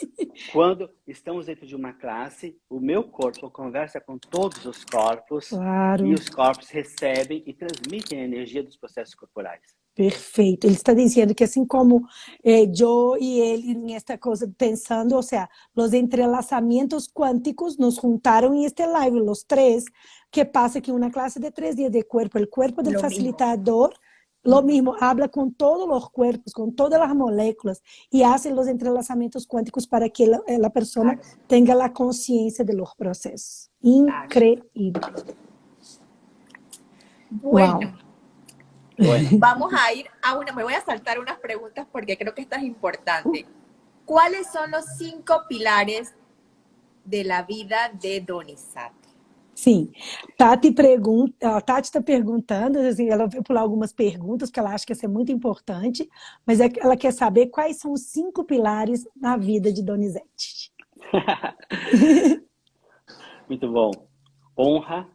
Quando estamos dentro de uma classe, o meu corpo conversa com todos os corpos e os corpos recebem e transmitem a energia dos processos corporais. Perfeito. Ele está dizendo que assim como eu e ele nesta coisa pensando, ou seja, os entrelaçamentos quânticos nos juntaram em este live, os 3, que passa que uma classe de 3 dias de corpo, o corpo do facilitador, lo mismo, habla com todos os corpos, com todas as moléculas e hace os entrelaçamentos quânticos para que a pessoa tenha a consciência de los processos. Increíble. Bueno. Wow. Bueno, vamos a ir me voy a saltar unas preguntas porque creo que esta es importante. ¿Cuáles son los 5 pilares de la vida de Donizete? Sim, Tati está perguntando, assim, ela vai pular algumas perguntas, porque ela acha que isso é muito importante, mas ela quer saber quais são os 5 pilares na vida de Donizete. Muito bom. Honra.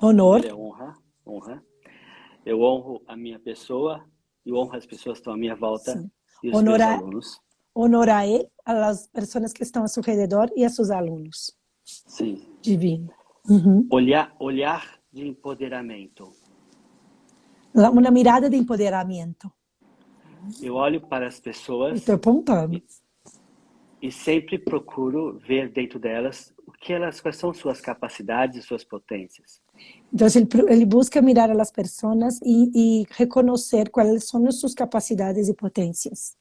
Honor. Honra. Eu honro a minha pessoa e honro as pessoas que estão à minha volta. Sim. E os meus alunos. Honorar a ele, as pessoas que estão a seu redor e a seus alunos. Sim. Divino. Olhar de empoderamento. Uma mirada de empoderamento. Eu olho para as pessoas. Estou apontando. E sempre procuro ver dentro delas quais são suas capacidades e suas potências. Então, ele busca mirar as pessoas e reconhecer quais são as suas capacidades e potências.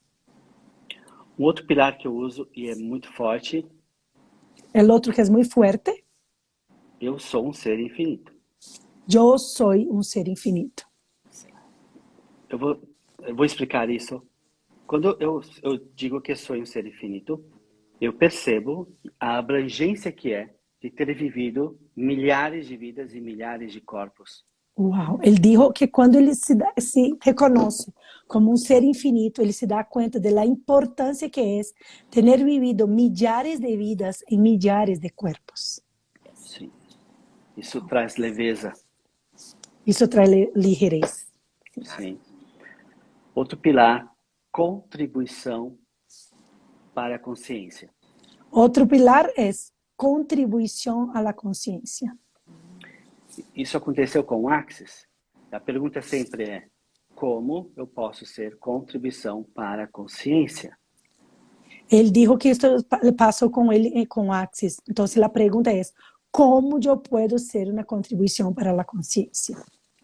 Um outro pilar que eu uso e é muito forte. O outro que é muito forte. Eu sou um ser infinito. Eu sou um ser infinito. Eu vou explicar isso. Quando eu digo que sou um ser infinito, eu percebo a abrangência que é de ter vivido milhares de vidas e milhares de corpos. Uau! Ele disse que quando ele se reconhece como um ser infinito, ele se dá conta da importância que é ter vivido milhares de vidas em milhares de corpos. Sim. Isso traz leveza. Isso traz ligeireza. Sim. Outro pilar, contribuição para a consciência. Outro pilar é contribuição à consciência. Isso aconteceu com o Axis? A pergunta sempre é, como eu posso ser contribuição para a consciência? Ele disse que isso passou com ele com o Axis. Então, a pergunta é, como eu posso ser uma contribuição para a consciência?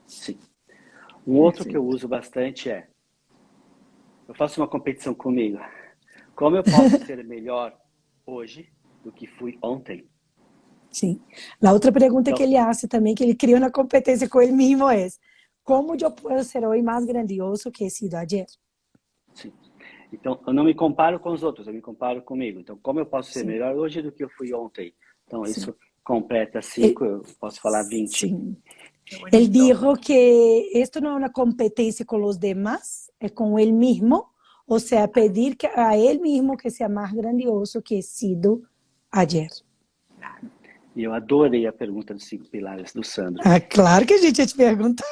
Sim. Um outro que eu uso bastante é, eu faço uma competição comigo. Como eu posso ser melhor hoje do que fui ontem? Sim. A outra pergunta que ele faz também, que ele cria uma competência com ele mesmo é, como eu posso ser hoje mais grandioso que he sido ayer? Sim. Então, eu não me comparo com os outros, eu me comparo comigo. Então, como eu posso ser melhor hoje do que eu fui ontem? Então, isso completa 5, eu posso falar 20. Sim. Ele disse que isto não é uma competência com os demais, é com ele mesmo, ou seja, pedir a ele mesmo que seja mais grandioso que he sido ayer. E eu adorei a pergunta dos 5 pilares do Sandro. Ah, claro que a gente ia te perguntar.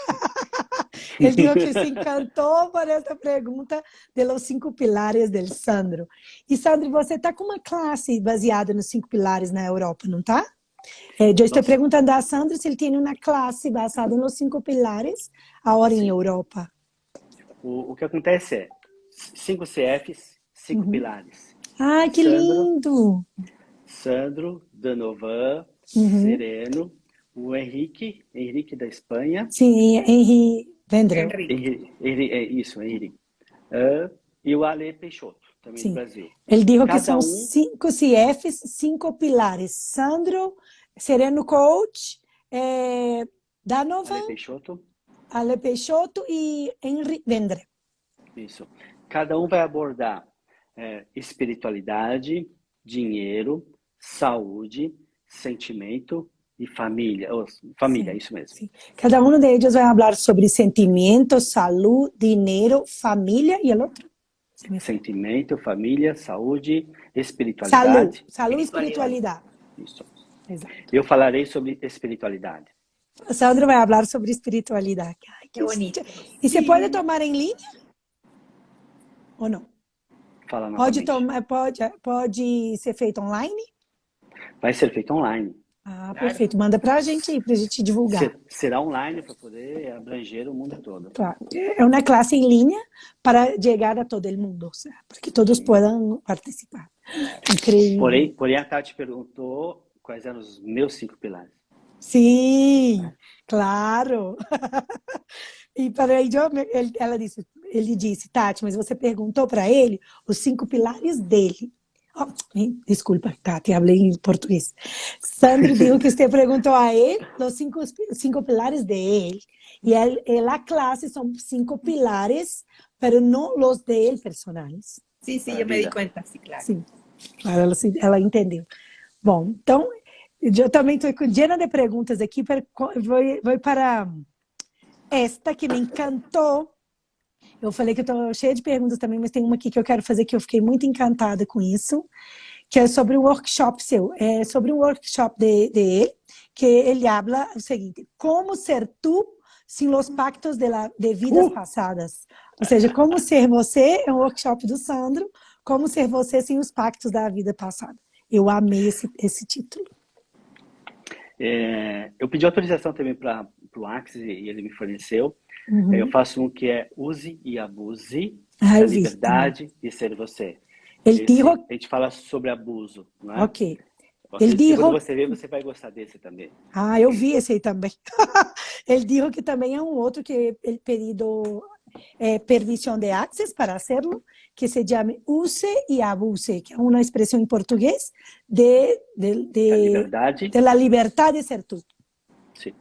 Ele disse que se encantou por essa pergunta dos 5 pilares do Sandro. E, Sandro, você está com uma classe baseada nos 5 pilares na Europa, não está? Eu estou perguntando a Sandro se ele tem uma classe baseada nos 5 pilares agora em Europa. O que acontece é 5 CFs, 5 pilares. Ah, que lindo! Sandro, Danovan, Sereno, o Henrique da Espanha. Sim, Henrique Vendrell. Henrique. E o Ale Peixoto. também no Sim. Brasil. Ele disse que Cada são 5 CFs, 5 pilares. Sandro, Sereno Coach, Donovan, Ale Ale Peixoto e Henry Vendre. Isso. Cada um vai abordar espiritualidade, dinheiro, saúde, sentimento e família. Família, Sim, isso mesmo. sim. Cada um deles vai falar sobre sentimento, saúde, dinheiro, família e o outro? Sentimento, família, saúde, espiritualidade. Saúde e espiritualidade. Isso. Exato. Eu falarei sobre espiritualidade. O Sandro vai falar sobre espiritualidade. Ai, que bonito. E você pode tomar em linha? Ou não? Fala novamente. Pode ser feito online? Vai ser feito online. Ah, perfeito. Manda pra gente aí, pra gente divulgar. Será online para poder abranger o mundo todo. Claro. É uma classe em linha para chegar a todo o mundo, para que todos possam participar. Incrível. Porém, a Tati perguntou quais eram os meus 5 pilares. Sim, claro. E para ele disse, Tati, mas você perguntou para ele os 5 pilares dele. Oh, desculpa, Tati, falei em português. Sandro disse que você perguntou a ele os 5 pilares dele. E a classe são 5 pilares, mas não os dele personais. Sim, eu me di conta, sim, claro. Sim, claro, ela entendeu. Bom, então, eu também estou llena de perguntas aqui, vou para esta que me encantou. Eu falei que eu estou cheia de perguntas também, mas tem uma aqui que eu quero fazer que eu fiquei muito encantada com isso, que é sobre um workshop seu. É sobre um workshop dele, que ele habla o seguinte: como ser tu sem os pactos de vidas passadas. Ou seja, como ser você, é um workshop do Sandro, como ser você sem os pactos da vida passada. Eu amei esse título. Eu pedi autorização também para o Axis e ele me forneceu. Eu faço um que é use e abuse da liberdade de ser você. A gente fala sobre abuso, não é? Ok. Quando você ver, você vai gostar desse também. Ah, eu vi esse aí também. Ele disse que também é um outro que ele pedido permissão de access para hacerlo, que se chama use e abuse, que é uma expressão em português de la liberdade de ser tu. Sim.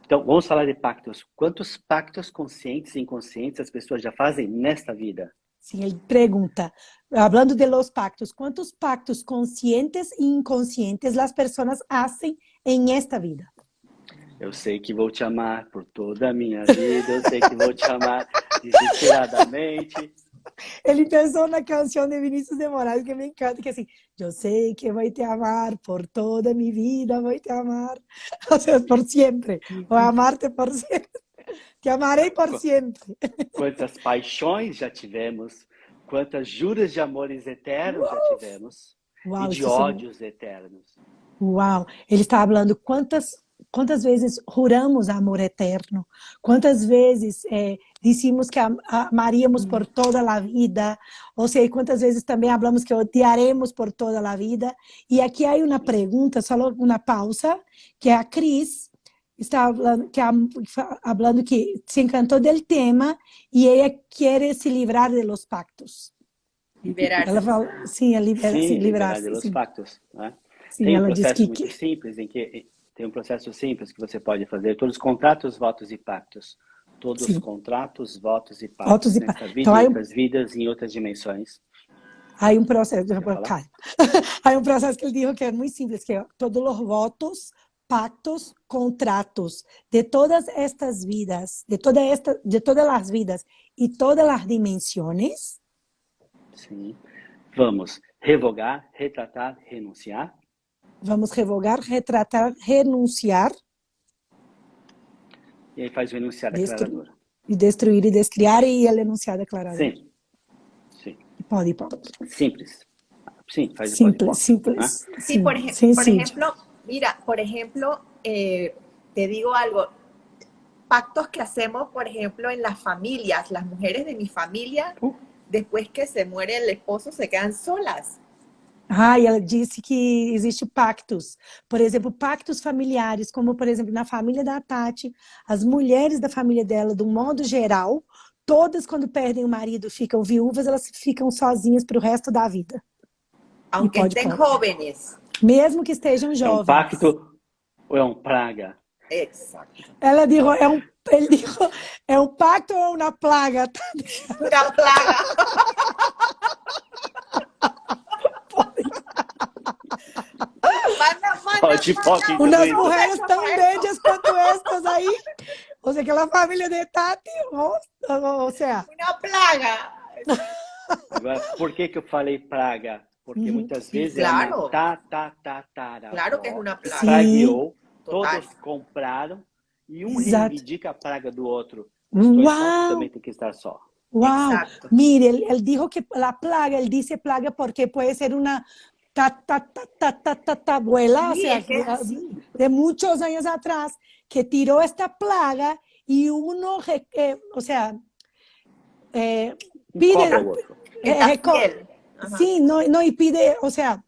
Então, vamos falar de pactos. Quantos pactos conscientes e inconscientes as pessoas já fazem nesta vida? Sim, ele pergunta, hablando de los pactos, ¿cuántos pactos conscientes e inconscientes as pessoas fazem em esta vida? Eu sei que vou te amar por toda a minha vida, eu sei que vou te amar desesperadamente. Ele pensou na canção de Vinícius de Moraes, que me encanta, que é assim, eu sei que vou te amar por toda a minha vida, vou te amar, ou seja, por sempre, vou amar-te por sempre, te amarei por sempre. Quantas paixões já tivemos, quantas juras de amores eternos já tivemos, e de ódios eternos. Uau, ele está falando quantas vezes juramos amor eterno, quantas vezes dissemos que amaríamos por toda a vida, ou seja, quantas vezes também falamos que odiaremos por toda a vida. E aqui há uma pergunta, só uma pausa, que a Cris está falando que se encantou do tema e ela quer se livrar de los pactos. Liberar-se. Ela fala, sim, livrar-se de los pactos, né? Sim, tem um ela processo diz muito simples tem um processo simples que você pode fazer. Todos os contratos, votos e pactos. Todos os contratos, votos e pactos nesta vida, então, em outras vidas, em outras dimensões. Há um processo, calma. Há um processo que ele disse que é muito simples, que é todos os votos, pactos, contratos de todas estas vidas, de todas as vidas e todas as dimensões. Sim. Vamos revogar, retratar, renunciar. Vamos revogar, retratar, renunciar. E aí faz o enunciado declarador. E destruir e descriar e ele enunciar declarador. Sim. Pode. Simples. Sim, faz simples. ¿eh? Sí, por ejemplo, mira, te digo algo. Pactos que hacemos, por ejemplo, en las familias, las mujeres de mi familia, después que se muere el esposo, se quedan solas. E ela disse que existe pactos, por exemplo, pactos familiares, como, por exemplo, na família da Tati, as mulheres da família dela, do modo geral, todas, quando perdem o marido, ficam viúvas, elas ficam sozinhas para o resto da vida. Aunque estén jóvenes. Mesmo que estejam jovens. É um pacto ou é um praga? Exacto. Ela dijo, ele dijo, é um pacto ou uma plaga? Una plaga. Unas mujeres tan bellas quanto estas aí. O sea, aquela família de Tati, o sea... Una plaga. Agora, por que eu falei praga? Porque muitas vezes claro. Claro que é uma plaga. Pragueou, todos compraram e um reivindica a praga do outro. Os dois também tem que estar só. Wow. Mire, él dijo que la plaga, él dice plaga porque puede ser una abuela, sí, o sea, de muchos años atrás, que tiró esta plaga y uno, o sea, pide... sí, no, y pide, o sea,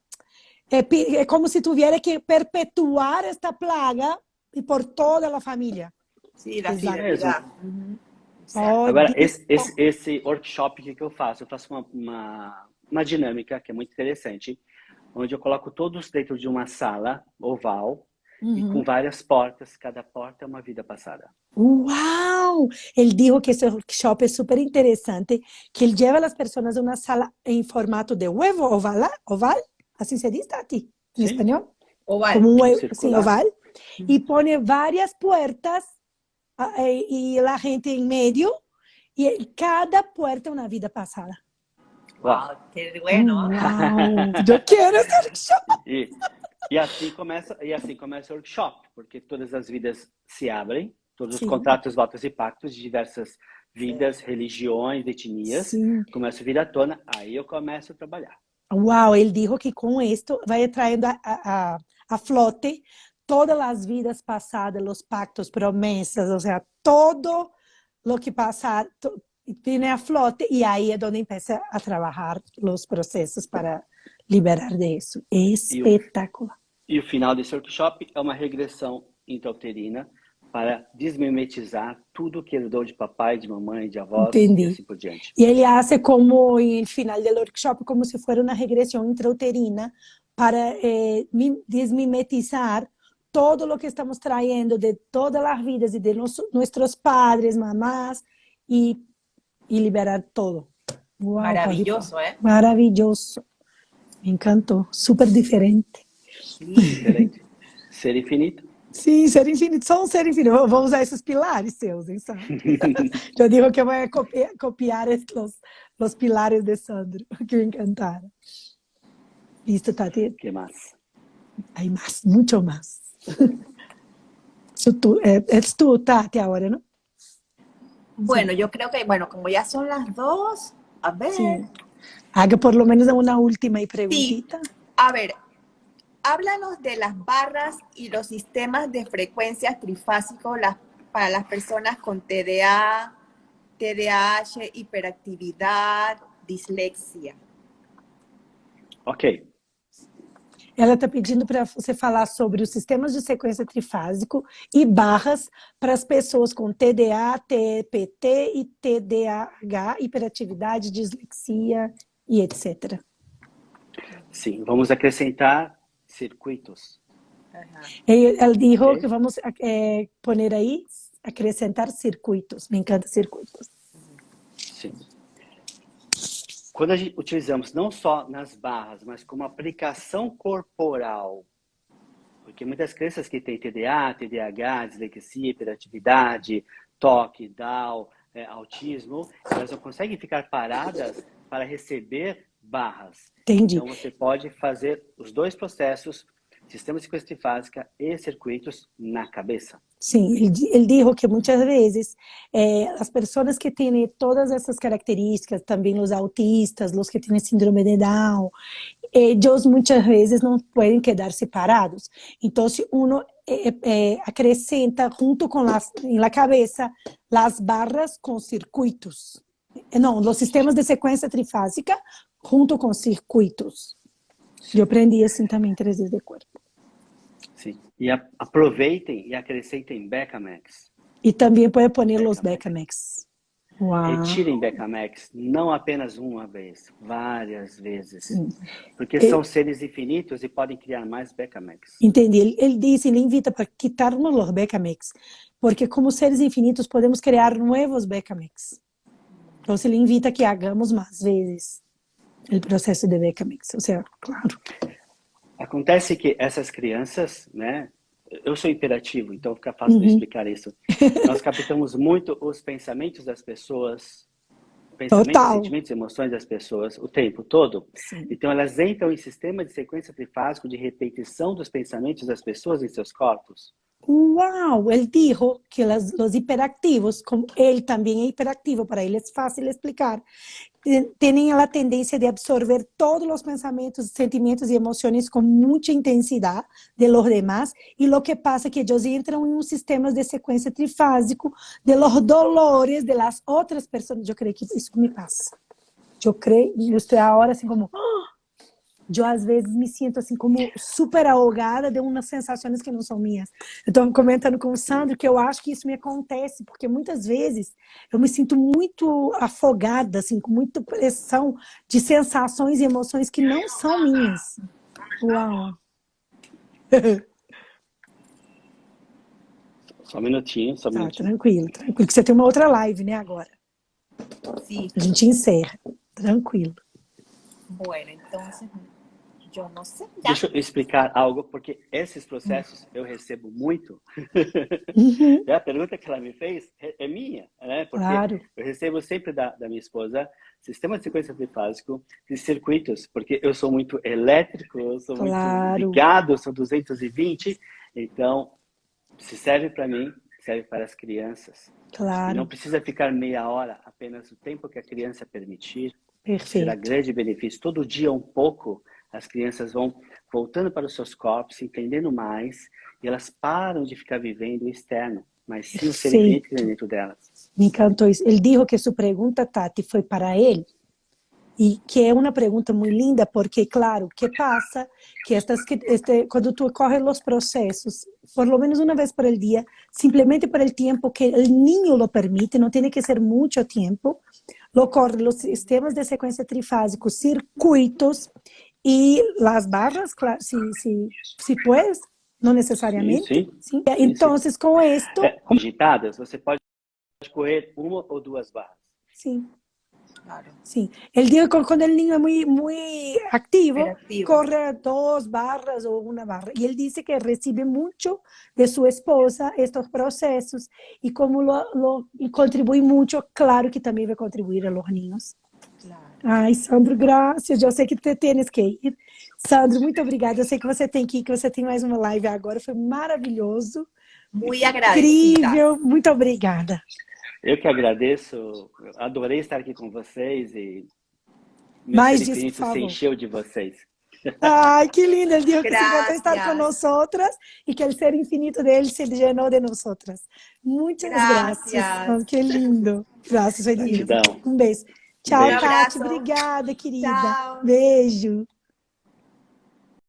es como si tuviera que perpetuar esta plaga y por toda la familia. Sí, la fidelidad. Agora, esse workshop que eu faço uma dinâmica que é muito interessante, onde eu coloco todos dentro de uma sala oval e com várias portas, cada porta é uma vida passada. ¡Wow! Él dijo que ese workshop es súper interesante, que él lleva a las personas a una sala en formato de huevo oval, así se dice a ti, en español. Oval. Como un huevo, sí, oval. Y pone varias puertas y la gente en medio, y cada puerta una vida pasada. Wow, qué bueno. Wow. Yo quiero esse workshop. E assim começa o workshop, porque todas as vidas se abrem, todos os contratos, votos e pactos de diversas vidas, religiões, etnias, começam a vir à tona, aí eu começo a trabalhar. Uau, ele dijo que com isto vai traindo a flote todas as vidas passadas, os pactos, promessas, ou seja, todo o que passar viene a flote e aí é onde empieza a trabalhar os processos para liberar disso. Espetacular. E o final desse workshop é uma regressão intrauterina para desmimetizar tudo que herdou de papai, de mamãe, de avós e assim por diante. E ele hace como no final do workshop como se fosse uma regressão intrauterina para desmimetizar todo o que estamos trayendo de todas as vidas e de nossos padres, mamás e liberar todo. Wow, maravilloso, ¿eh? Maravilloso. Me encantou. Super diferente. Diferente. Ser infinito. Sim, ser infinito. Só um ser infinito. Eu vou usar esses pilares seus, hein, Sandro? Eu digo que eu vou copiar os pilares de Sandro, que me encantaram. Listo, Tati? Que mais? Hay más, mucho más. Es tú, Tati, ahora, ¿no? Bueno, yo creo que, bueno, como ya son las 2, a ver. Sí. Haga por lo menos una última preguntita. Sí. A ver, háblanos de las barras y los sistemas de frecuencias trifásicos para las personas con TDA, TDAH, hiperactividad, dislexia. Ok. Ela está pedindo para você falar sobre os sistemas de sequência trifásico e barras para as pessoas com TDA, TPT e TDAH, hiperatividade, dislexia e etc. Sim, vamos acrescentar circuitos. Ela disse que vamos poner aí, acrescentar circuitos. Me encanta circuitos. Sim. Quando a gente utilizamos não só nas barras, mas como aplicação corporal, porque muitas crianças que têm TDA, TDAH, dislexia, hiperatividade, toque, Down, autismo, elas não conseguem ficar paradas para receber barras. Entendi. Então você pode fazer os dois processos, sistema de sequência trifásica e circuitos na cabeça. Sim, ele disse que muitas vezes as pessoas que têm todas essas características, também os autistas, os que têm síndrome de Down, eles muitas vezes não podem quedar separados. Então, se uno acrescenta junto com na cabeça as barras com circuitos. Não, os sistemas de sequência trifásica junto com circuitos. Eu aprendi assim também 3D de corpo. Sim. E aproveitem e acrescentem Becamax. E também pode pôr os Becamax. Retirem Becamax, não apenas uma vez, várias vezes. Porque são seres infinitos e podem criar mais Becamax. Entendi. Ele disse, ele invita para quitarnos los Becamax, porque como seres infinitos podemos criar novos Becamax. Então, ele invita que hagamos mais vezes o processo de Becamax. Ou seja, claro. Acontece que essas crianças, né? Eu sou hiperativo, então fica fácil de explicar isso. Nós captamos muito os pensamentos das pessoas, sentimentos e emoções das pessoas o tempo todo. Sim. Então elas entram em sistema de sequência trifásico de repetição dos pensamentos das pessoas em seus corpos. Uau! Ele disse que os hiperactivos, como ele também é hiperactivo, para ele é fácil explicar, têm a tendência de absorver todos os pensamentos, sentimentos e emoções com muita intensidade de los demás, e o que passa é que eles entram em um sistema de sequência trifásico de los dolores de las outras pessoas. Eu creio que isso me passa. Eu estou agora assim como... Eu, às vezes, me sinto assim como super ahogada de umas sensações que não são minhas. Eu estou comentando com o Sandro que eu acho que isso me acontece, porque muitas vezes eu me sinto muito afogada, assim, com muita pressão de sensações e emoções que não são minhas. Uau! Só um minutinho, só um minutinho. Tranquilo, tranquilo, que você tem uma outra live, né, agora. Sim. A gente encerra. Tranquilo. Bueno, entonces... Eu não sei. Deixa eu explicar algo, porque esses processos eu recebo muito. A pergunta que ela me fez é minha, né? Porque eu recebo sempre da minha esposa sistema de sequência trifásico de circuitos, porque eu sou muito elétrico, eu sou muito ligado, eu sou 220, então se serve para mim, serve para as crianças. E não precisa ficar meia hora, apenas o tempo que a criança permitir. Perfeito. Será grande benefício. Todo dia um pouco, as crianças vão voltando para os seus corpos, entendendo mais, e elas param de ficar vivendo o externo, mas sim o ser infinito que tem dentro delas. Me encantou isso. Ele disse que sua pergunta, Tati, foi para ele, e que é uma pergunta muito linda, porque, claro, que passa, que quando tu ocorre os processos, por lo menos uma vez por dia, simplesmente por el tempo que o niño lo permite, não tem que ser muito tempo, ocorre os sistemas de sequência trifásico, circuitos, e as barras, claro, se puedes, não necessariamente. Sim. Então, com isto... digitadas, você pode correr uma ou duas barras. Sim. Claro. Sim. Ele diz que quando o niño é muito activo, corre 2 barras ou 1 barra. E ele disse que recebe muito de sua esposa estes processos. E como lo contribui muito, claro que também vai contribuir a los niños. Claro. Ai, Sandro, graças. Eu sei que tu tens que ir. Sandro, muito obrigada. Eu sei que você tem que ir, que você tem mais uma live agora. Foi maravilhoso. Muito agradecida. Incrível. Muito obrigada. Eu que agradeço. Adorei estar aqui com vocês e mais disso, por favor. Se encheu de vocês. Ai, que lindo. Ele disse que se você estar com nós outras e que o ser infinito dele se llenou de nós outras. Muitas graças. Que lindo. Graças a Deus. Um beijo. Tchau, Tati. Obrigada, querida. Tchau. Beijo.